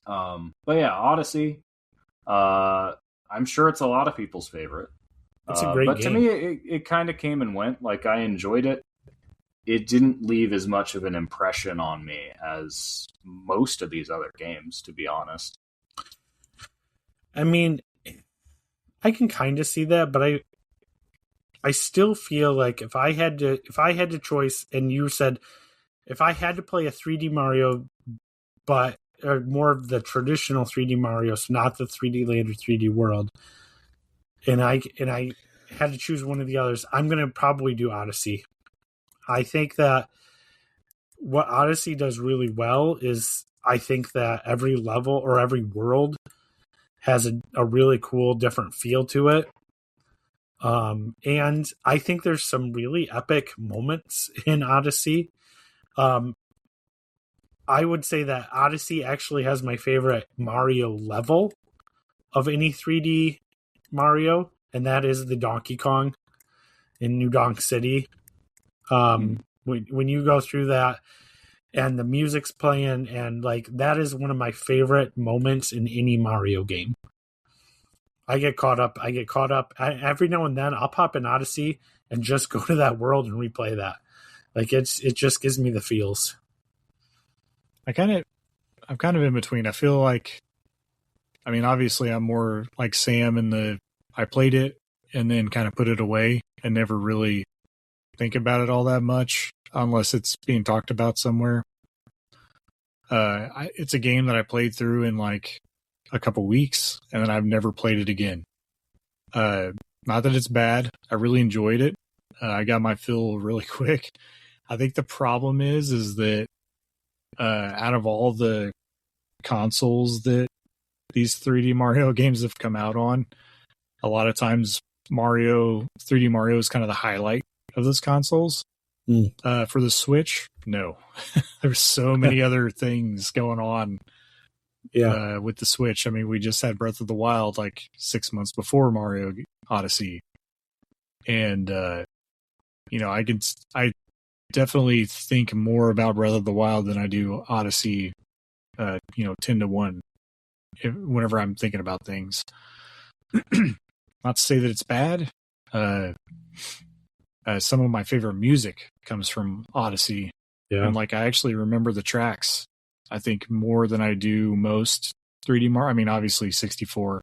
But yeah, Odyssey. I'm sure it's a lot of people's favorite. It's a great game. But to me, it kind of came and went. Like, I enjoyed it. It didn't leave as much of an impression on me as most of these other games, to be honest. I mean, I can kind of see that, but I still feel like if I had to choice, and you said if I had to play a 3D Mario, but or more of the traditional 3D Mario, so not the 3D Land or 3D World, and I had to choose one of the others, I'm going to probably do Odyssey. I think that what Odyssey does really well is I think that every level or every world has a really cool different feel to it. And I think there's some really epic moments in Odyssey. I would say that Odyssey actually has my favorite Mario level of any 3D Mario, and that is the Donkey Kong in New Donk City. When you go through that and the music's playing, and like that is one of my favorite moments in any Mario game. I get caught up. Every now and then I'll pop in Odyssey and just go to that world and replay that. Like it just gives me the feels. I'm kind of in between. I feel like, I mean, obviously I'm more like Sam I played it and then kind of put it away and never really think about it all that much unless it's being talked about somewhere. It's a game that I played through in like a couple weeks and then I've never played it again. Not that it's bad. I really enjoyed it. I got my fill really quick. I think the problem is that out of all the consoles that these 3D Mario games have come out on, a lot of times 3D Mario is kind of the highlight of those consoles. For the Switch, no. There's so many other things going on with the Switch. I mean, we just had Breath of the Wild like 6 months before Mario Odyssey. And, I definitely think more about Breath of the Wild than I do Odyssey, 10-1 whenever I'm thinking about things. Not to say that it's bad. Some of my favorite music comes from Odyssey. Yeah. And like, I actually remember the tracks, I think, more than I do most 3D Mario. I mean, obviously 64.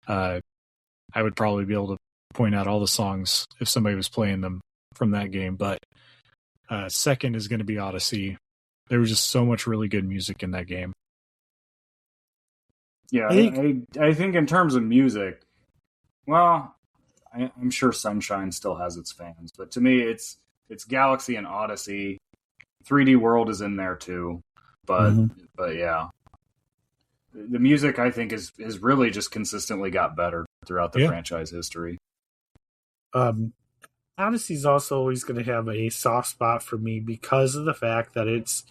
I would probably be able to point out all the songs if somebody was playing them from that game. But second is going to be Odyssey. There was just so much really good music in that game. Yeah, I think in terms of music, well, I'm sure Sunshine still has its fans, but to me, it's Galaxy and Odyssey. 3D World is in there too, but yeah, the music I think is really just consistently got better throughout the franchise history. Odyssey's also always going to have a soft spot for me because of the fact that it's,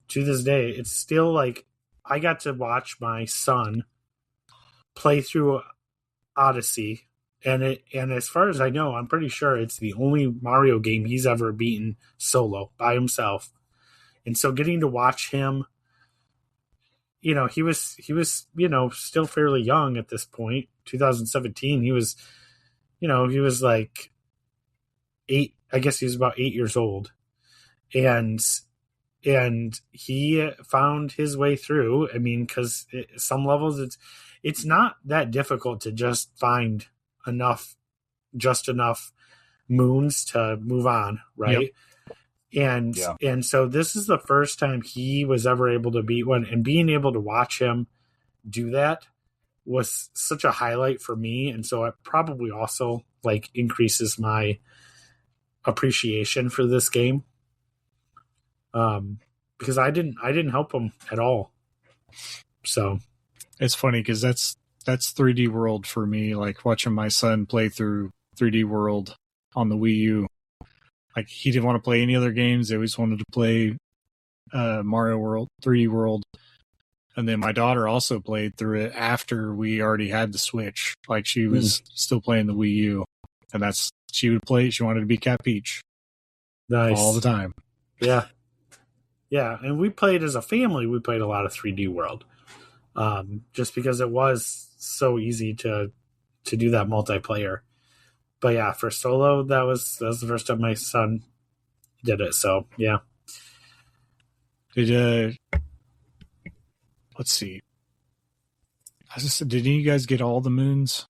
to this day, it's still like I got to watch my son play through Odyssey, and as far as I know, I'm pretty sure it's the only Mario game he's ever beaten solo by himself. And so getting to watch him, he was still fairly young at this point. 2017, he was like 8. I guess he was about 8 years old, and he found his way through. I mean, because some levels it's not that difficult to just find enough moons to move on, right? Yep. And so this is the first time he was ever able to beat one, and being able to watch him do that was such a highlight for me. And so it probably also like increases my appreciation for this game. Because I didn't help him at all. So it's funny because that's 3D World for me. Like watching my son play through 3D World on the Wii U. Like he didn't want to play any other games. They always wanted to play Mario World, 3D World. And then my daughter also played through it after we already had the Switch. Like she was still playing the Wii U, and she would play. She wanted to be Cat Peach. Nice. All the time. Yeah. Yeah, and we played as a family. We played a lot of 3D World, just because it was so easy to do that multiplayer. But yeah, for solo, that was the first time my son did it. So yeah. Let's see. Did you guys get all the moons?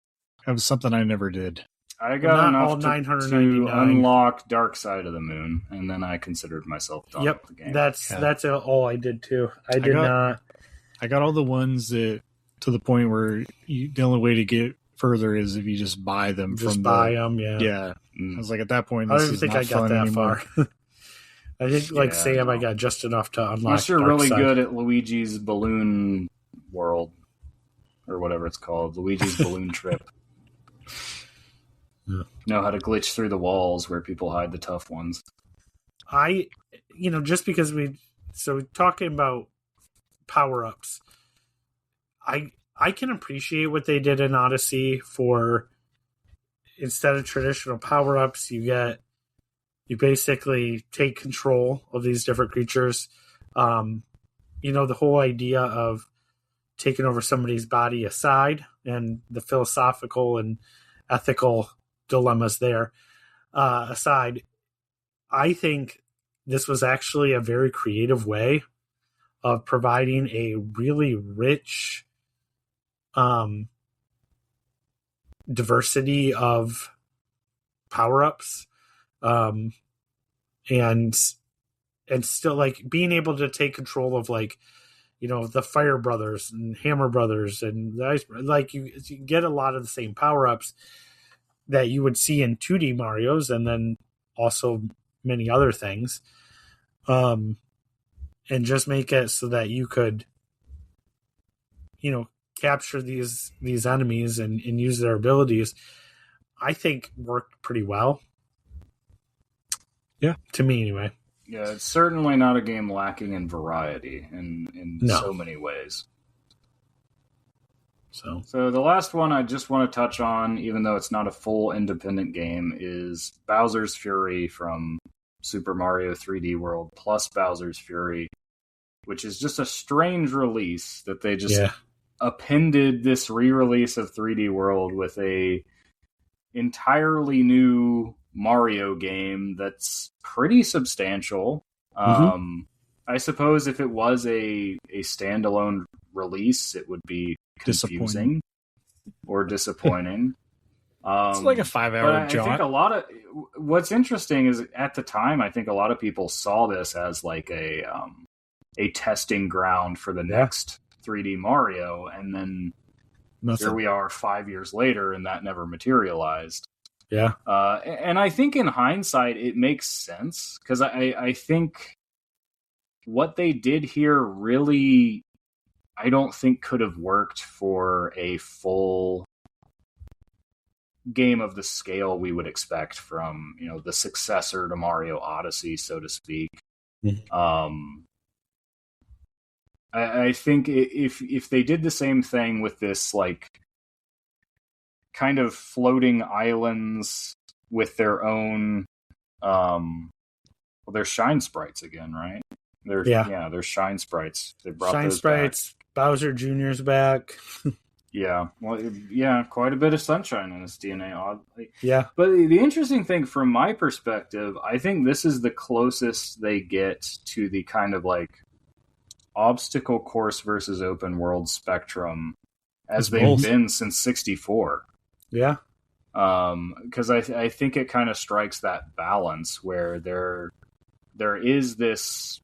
That was something I never did. I got enough to unlock Dark Side of the Moon, and then I considered myself done with the game. That's all I did too. I got all the ones that to the point where the only way to get further is if you just buy them them. Yeah. Yeah. I was like, at that point, I this don't is think not I got fun that anymore. far. I think, like Sam, I got just enough to unlock. Unless you're really good at Luigi's Balloon World, or whatever it's called, Luigi's Balloon Trip. Yeah. Know how to glitch through the walls where people hide the tough ones. Just because talking about power-ups, I can appreciate what they did in Odyssey for, instead of traditional power-ups, you basically take control of these different creatures. The whole idea of taking over somebody's body aside, and the philosophical and ethical dilemmas there aside, I think this was actually a very creative way of providing a really rich diversity of power-ups, and still, like, being able to take control of, like, the Fire Brothers and Hammer Brothers and the Ice, like, you get a lot of the same power-ups that you would see in 2D Marios, and then also many other things, and just make it so that you could capture these enemies and use their abilities. I think worked pretty well. Yeah, to me anyway. Yeah, it's certainly not a game lacking in variety in so many ways. So the last one I just want to touch on, even though it's not a full independent game, is Bowser's Fury from Super Mario 3D World plus Bowser's Fury, which is just a strange release that they just appended this re-release of 3D World with a entirely new Mario game that's pretty substantial. I suppose if it was a standalone release, it would be confusing or disappointing. It's like a 5-hour jaunt. I think what's interesting is, at the time, I think a lot of people saw this as like a testing ground for the next 3D Mario, and then here we are 5 years later, and that never materialized. Yeah. And I think in hindsight, it makes sense, because I think what they did here really, I don't think could have worked for a full game of the scale we would expect from, the successor to Mario Odyssey, so to speak. I think if they did the same thing with this, like, kind of floating islands with their own, they're Shine Sprites again, right? They're Shine Sprites. They brought Shine those Sprites. Back. Bowser Jr.'s back. Quite a bit of sunshine in his DNA, oddly. Yeah. But the interesting thing from my perspective, I think this is the closest they get to the kind of, like, obstacle course versus open world spectrum as they've been since 64. Yeah. Because I think it kind of strikes that balance where there is this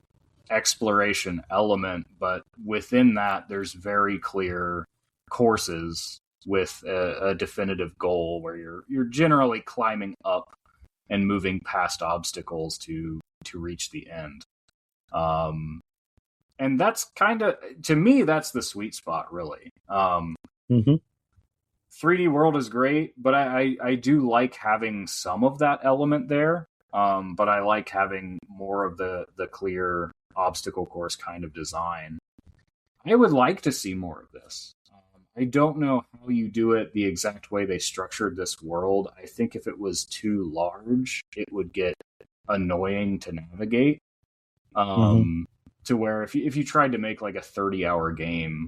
exploration element, but within that there's very clear courses with a definitive goal where you're generally climbing up and moving past obstacles to reach the end. And that's kind of, to me, that's the sweet spot, really. 3D World is great, but I do like having some of that element there. But I like having more of the clear obstacle course kind of design. I would like to see more of this. I don't know how you do it the exact way they structured this world. I think if it was too large, it would get annoying to navigate. To where if you tried to make like a 30-hour game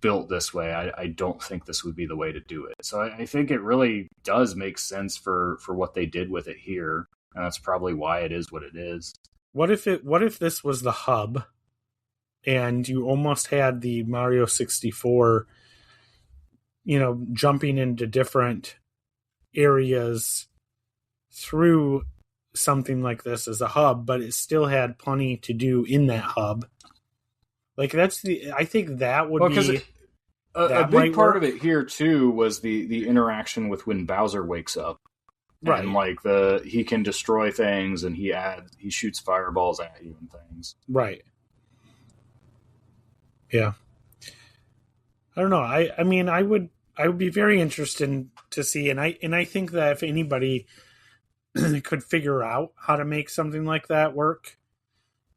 built this way, I don't think this would be the way to do it. So I think it really does make sense for what they did with it here, and that's probably why it is what it is. What if this was the hub, and you almost had the Mario 64, jumping into different areas through something like this as a hub, but it still had plenty to do in that hub. Like, I think that would be a big part of it here too was the interaction with when Bowser wakes up. Right. And like he can destroy things and he shoots fireballs at you and things. Right. Yeah. I don't know. I mean I would be very interested to see, and I think that if anybody could figure out how to make something like that work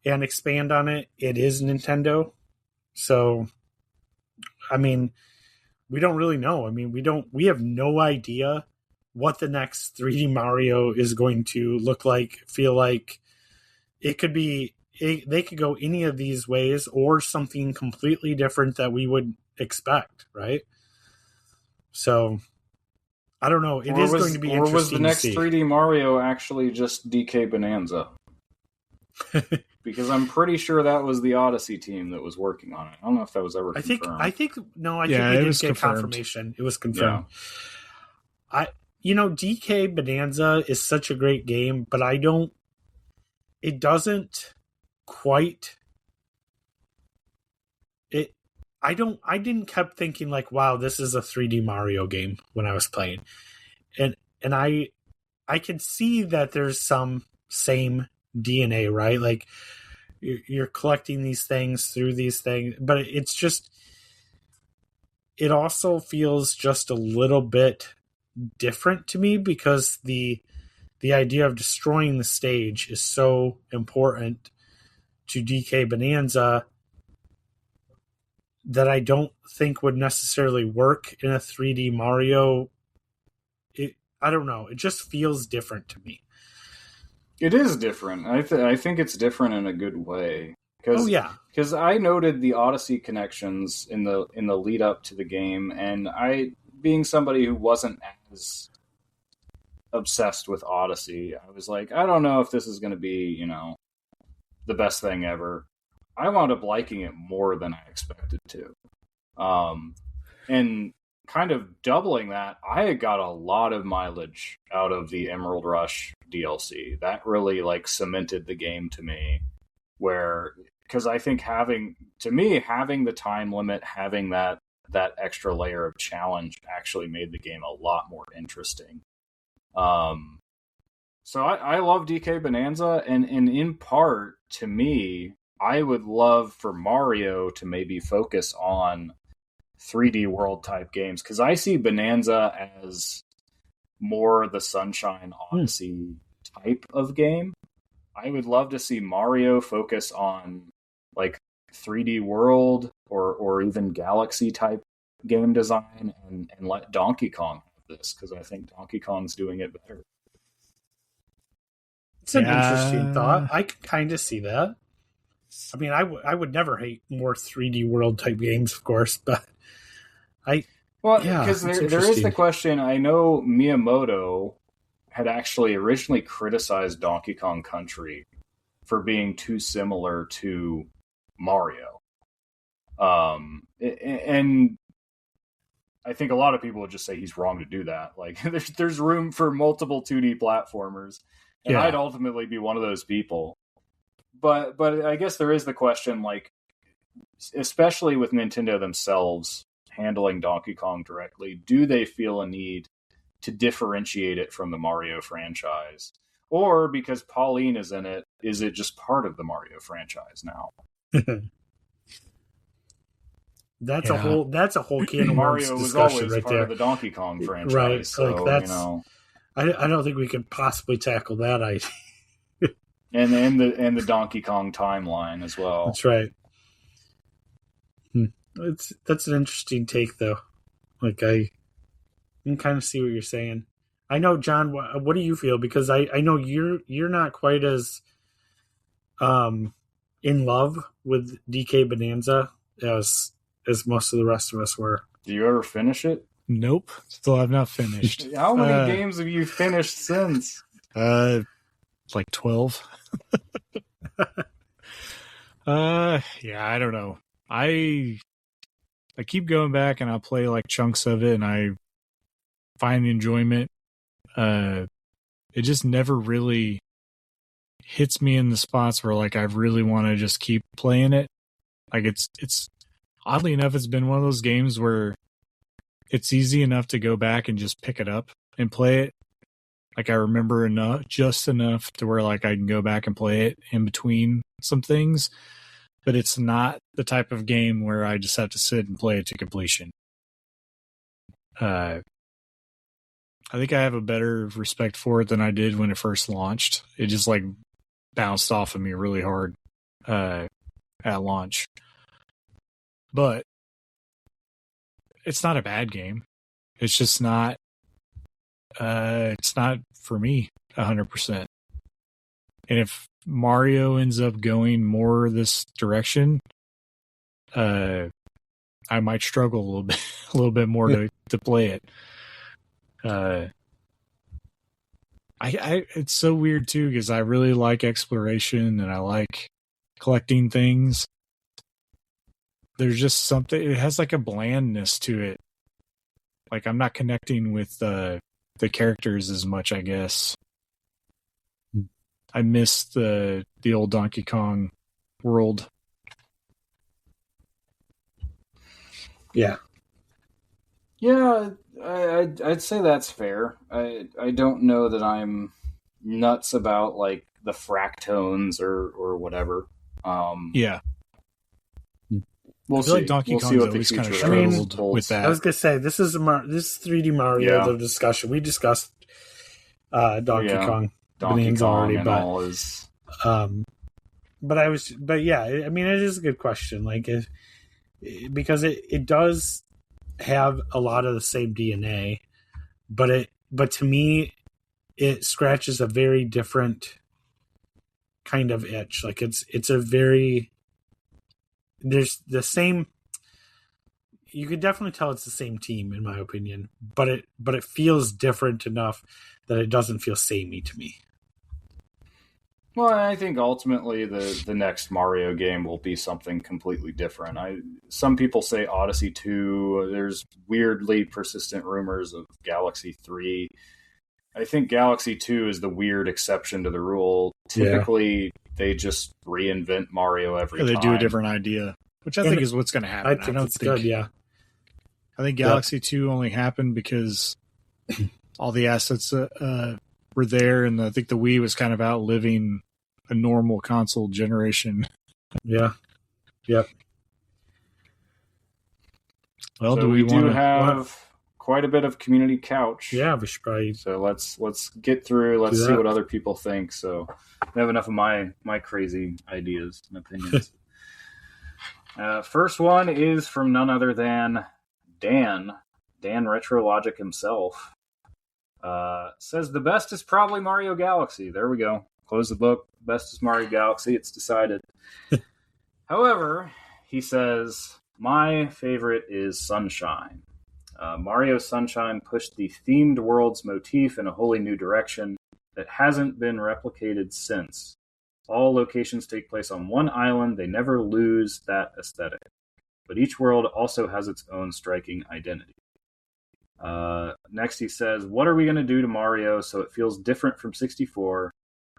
and expand on it, it is Nintendo. So I mean, we don't really know. I mean, we have no idea what the next 3D Mario is going to look like, feel like. It could be, they could go any of these ways or something completely different that we would expect, right? So, I don't know. It is going to be interesting. Or was the next 3D Mario actually just DK Bonanza? Because I'm pretty sure that was the Odyssey team that was working on it. I don't know if that was ever confirmed. I think we did get confirmation. It was confirmed. Yeah. DK Bonanza is such a great game, but I didn't kept thinking like, wow, this is a 3D Mario game when I was playing. And I can see that there's some same DNA, right? Like you're collecting these things through these things, but it's just, it also feels just a little bit different to me because the idea of destroying the stage is so important to DK Bonanza that I don't think would necessarily work in a 3D Mario. I don't know. It just feels different to me. It is different. I think it's different in a good way. Because I noted the Odyssey connections in the lead up to the game, and I, being somebody who wasn't as obsessed with Odyssey, I was like, I don't know if this is going to be, the best thing ever. I wound up liking it more than I expected to. And kind of doubling that, I got a lot of mileage out of the Emerald Rush DLC. That really cemented the game to me, because I think having the time limit, having that extra layer of challenge actually made the game a lot more interesting. So I love DK Bonanza, and in part, to me, I would love for Mario to maybe focus on 3D world type games, because I see Bonanza as more the Sunshine Odyssey type of game. I would love to see Mario focus on 3D world or even Galaxy type game design, and let Donkey Kong have this, because I think Donkey Kong's doing it better. It's an interesting thought. I can kind of see that. I mean, I would never hate more 3D world type games, of course, but because there is the question. I know Miyamoto had actually originally criticized Donkey Kong Country for being too similar to Mario. And I think a lot of people would just say he's wrong to do that. There's room for multiple 2D platformers, and I'd ultimately be one of those people. But I guess there is the question, especially with Nintendo themselves handling Donkey Kong directly, do they feel a need to differentiate it from the Mario franchise? Or because Pauline is in it, is it just part of the Mario franchise now? That's a whole can of Mario was always part of the Donkey Kong franchise. Right. So, I don't think we could possibly tackle that idea. and the Donkey Kong timeline as well. That's right. That's an interesting take, though. I can kind of see what you're saying. I know, John. What do you feel? Because I know you're not quite as in love with DK Bonanza as most of the rest of us were. Do you ever finish it? Nope. Still have not finished. How many games have you finished since? 12. I don't know. I keep going back and I play chunks of it and I find enjoyment. It just never really hits me in the spots where I really want to just keep playing it. It's oddly enough, it's been one of those games where it's easy enough to go back and just pick it up and play it. Like, I remember just enough to where, like, I can go back and play it in between some things, but it's not the type of game where I just have to sit and play it to completion. I think I have a better respect for it than I did when it first launched. It just, like, bounced off of me really hard at launch. But it's not a bad game. It's just not it's not for me 100%. And if Mario ends up going more this direction, I might struggle a little bit more to play it. It's so weird too, because I really like exploration and I like collecting things. There's just something, it has like a blandness to it. Like, I'm not connecting with the characters as much, I guess. I miss the old Donkey Kong world. Yeah. Yeah, I'd say that's fair. I don't know that I'm nuts about, like, the fractones or whatever. Yeah. We'll see. Like Donkey we'll Kong's see what always the kind of future struggled holds. with that. I was gonna say this is 3D Mario the discussion. We discussed Donkey Kong. Donkey Kong already, and but, all is. But yeah, I mean, it is a good question. Like, because it does have a lot of the same DNA, but to me, it scratches a very different kind of itch. Like, it's a very, there's the same, you could definitely tell it's the same team in my opinion, but it feels different enough that it doesn't feel samey to me. Well, I think ultimately the next Mario game will be something completely different. Some people say Odyssey 2. There's weirdly persistent rumors of Galaxy 3. I think Galaxy 2 is the weird exception to the rule. Typically, they just reinvent Mario every time. They do a different idea, which I think is what's going to happen. I think it's good, yeah. I think Galaxy 2 only happened because all the assets were there, and I think the Wii was kind of outliving a normal console generation. Yeah. Yep. Well, so we do have quite a bit of community couch. Yeah, we should probably. So let's get through. Let's see what other people think. So I have enough of my crazy ideas and opinions. First one is from none other than Dan RetroLogic himself. Says the best is probably Mario Galaxy. There we go. Close the book. Best is Mario Galaxy. It's decided. However, he says, my favorite is Sunshine. Mario Sunshine pushed the themed worlds motif in a wholly new direction that hasn't been replicated since. All locations take place on one island. They never lose that aesthetic. But each world also has its own striking identity. Next he says, what are we going to do to Mario so it feels different from 64?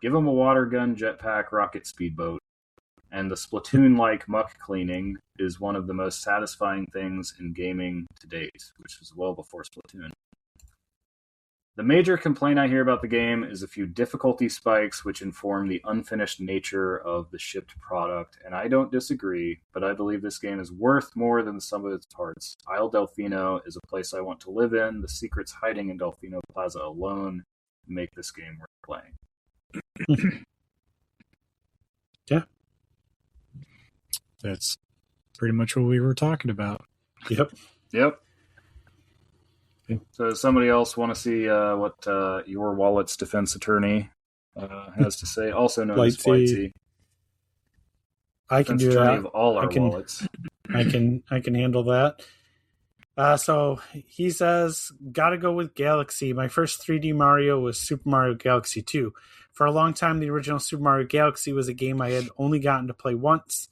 Give him a water gun, jetpack, rocket speedboat. And the Splatoon-like muck cleaning is one of the most satisfying things in gaming to date, which was well before Splatoon. The major complaint I hear about the game is a few difficulty spikes which inform the unfinished nature of the shipped product, and I don't disagree, but I believe this game is worth more than the sum of its parts. Isle Delfino is a place I want to live in. The secrets hiding in Delfino Plaza alone make this game worth playing. Yeah. That's pretty much what we were talking about. Yep. So does somebody else want to see what your wallet's defense attorney has to say, also known as Flightsy? I can do that. Of all our wallets. I can handle that. So he says, gotta go with Galaxy. My first 3D Mario was Super Mario Galaxy 2. For a long time, the original Super Mario Galaxy was a game I had only gotten to play once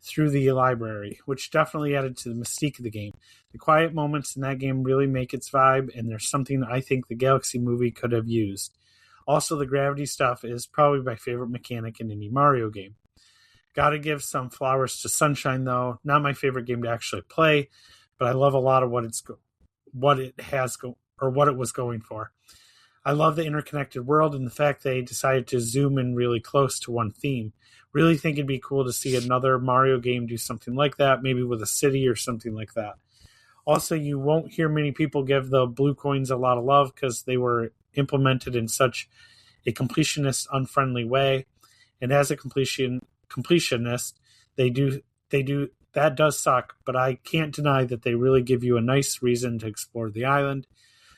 through the library, which definitely added to the mystique of the game. The quiet moments in that game really make its vibe, and there's something I think the Galaxy movie could have used. Also, the gravity stuff is probably my favorite mechanic in any Mario game. Got to give some flowers to Sunshine, though. Not my favorite game to actually play, but I love a lot of what it was going for. I love the interconnected world and the fact they decided to zoom in really close to one theme. Really think it'd be cool to see another Mario game do something like that, maybe with a city or something like that. Also, you won't hear many people give the blue coins a lot of love because they were implemented in such a completionist, unfriendly way. And as a completionist, they do that does suck, but I can't deny that they really give you a nice reason to explore the island.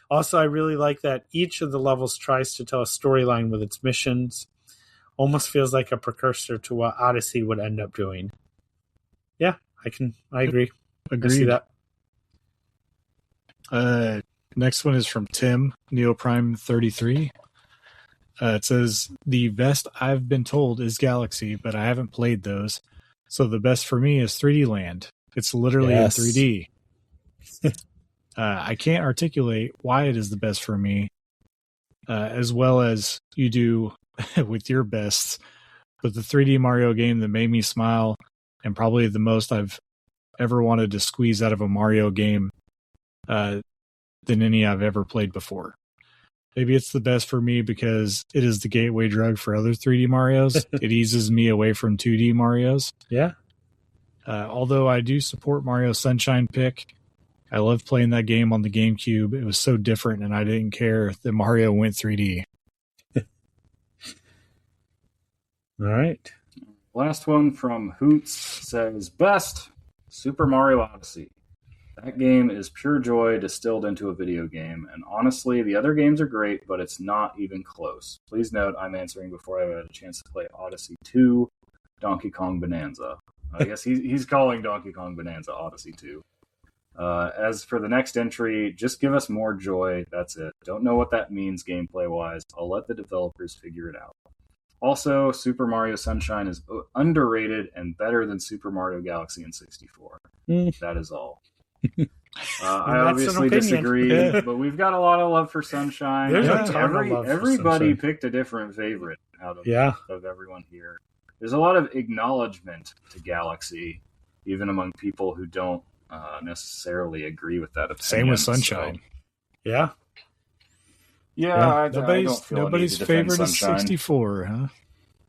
Also, I really like that each of the levels tries to tell a storyline with its missions. Almost feels like a precursor to what Odyssey would end up doing. Yeah, I agree. Agreed. I see that. Next one is from Tim, Neoprime33. It says, the best I've been told is Galaxy, but I haven't played those. So the best for me is 3D Land. It's literally in 3D. I can't articulate why it is the best for me, as well as you do with your bests, but the 3D Mario game that made me smile and probably the most I've ever wanted to squeeze out of a Mario game than any I've ever played before. Maybe it's the best for me because it is the gateway drug for other 3D Marios. It eases me away from 2D Marios. Yeah. Although I do support Mario Sunshine pick, I loved playing that game on the GameCube. It was so different, and I didn't care that Mario went 3D. All right. Last one from Hoots says, best, Super Mario Odyssey. That game is pure joy distilled into a video game, and honestly, the other games are great, but it's not even close. Please note, I'm answering before I've had a chance to play Odyssey 2, Donkey Kong Bonanza. I guess he's calling Donkey Kong Bonanza Odyssey 2. As for the next entry, just give us more joy. That's it. Don't know what that means gameplay-wise. I'll let the developers figure it out. Also, Super Mario Sunshine is underrated and better than Super Mario Galaxy in 64. That is all. I obviously disagree, but we've got a lot of love for Sunshine. Everybody picked a different favorite out of everyone here. There's a lot of acknowledgement to Galaxy, even among people who don't necessarily agree with that opinion. Same with Sunshine. So. Yeah. Nobody's favorite is 64, huh?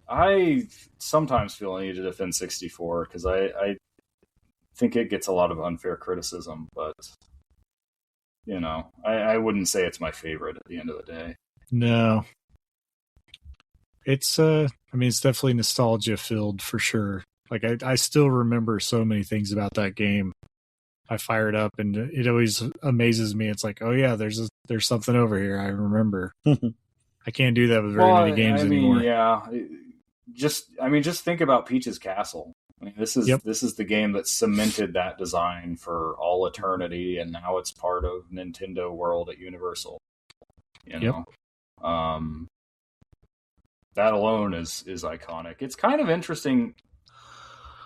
I sometimes feel I need to defend 64 because I think it gets a lot of unfair criticism, but I wouldn't say it's my favorite at the end of the day. No. It's it's definitely nostalgia filled for sure. Like I still remember so many things about that game. I fire it up and it always amazes me. It's like, oh yeah, there's something over here. I remember. I can't do that with very many games anymore. Yeah. Just think about Peach's Castle. I mean, this is the game that cemented that design for all eternity, and now it's part of Nintendo World at Universal. That alone is iconic. It's kind of interesting.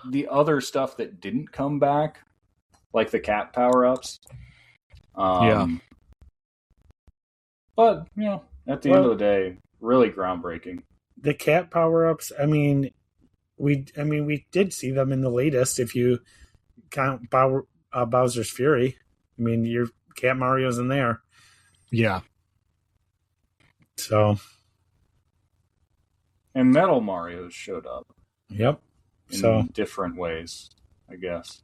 The other stuff that didn't come back, like the cat power-ups. But at the end of the day, really groundbreaking. The cat power-ups, we did see them in the latest. If you count Bowser's Fury, your Cat Mario's in there. Yeah. So. And Metal Mario showed up. Yep. In different ways, I guess.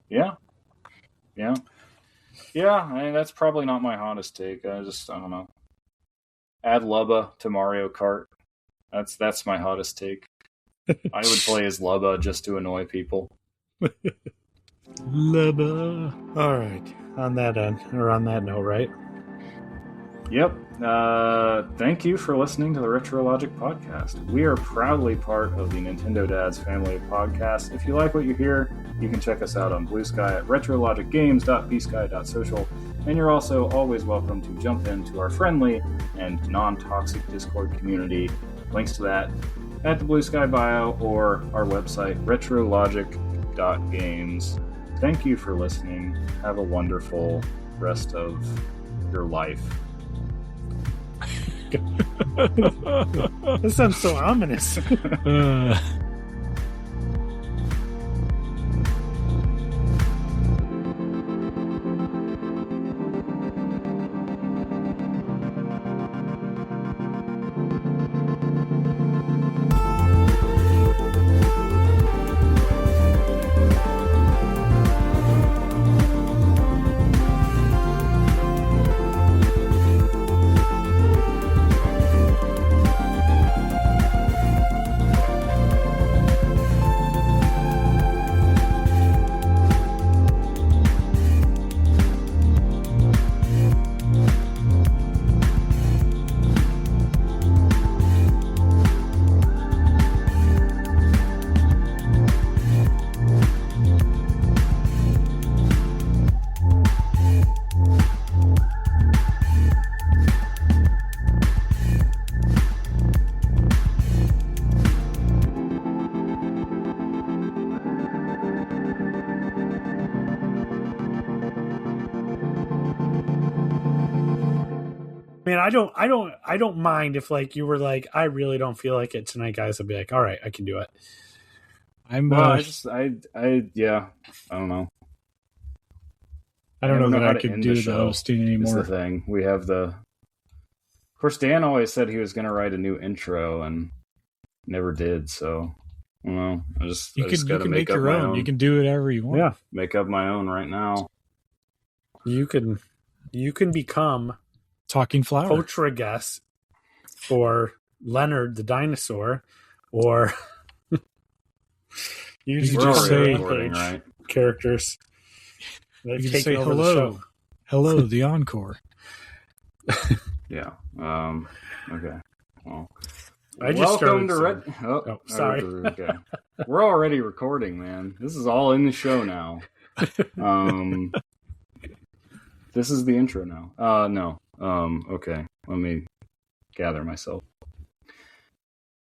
Yeah. That's probably not my hottest take. I don't know. Add Lubba to Mario Kart. That's my hottest take. I would play as Lubba just to annoy people. Lubba. All right. On that note, right? Yep. Thank you for listening to the RetroLogic podcast. We are proudly part of the Nintendo Dads family of podcasts. If you like what you hear, you can check us out on Blue Sky at retrologicgames.bsky.social, and you're also always welcome to jump into our friendly and non-toxic Discord community. Links to that at the Blue Sky bio or our website, retrologic.games. Thank you for listening. Have a wonderful rest of your life. This sounds so ominous. Man, I don't mind if like you were like, I really don't feel like it tonight, guys. I'd be like, all right, I can do it. Yeah, I don't know. I don't know that I could do the hosting anymore. Is the thing. We have of course, Dan always said he was going to write a new intro and never did. So, I don't know. I just got to make your own. You can do whatever you want. Yeah, make up my own right now. You can become Talking Flower, RetroGroove, or Leonard the Dinosaur, or you can just say right? Characters. You can say hello, hello, the encore. Yeah. Okay. Well, I just welcome to sorry. Okay. We're already recording, man. This is all in the show now. This is the intro now. No. Okay. Let me gather myself.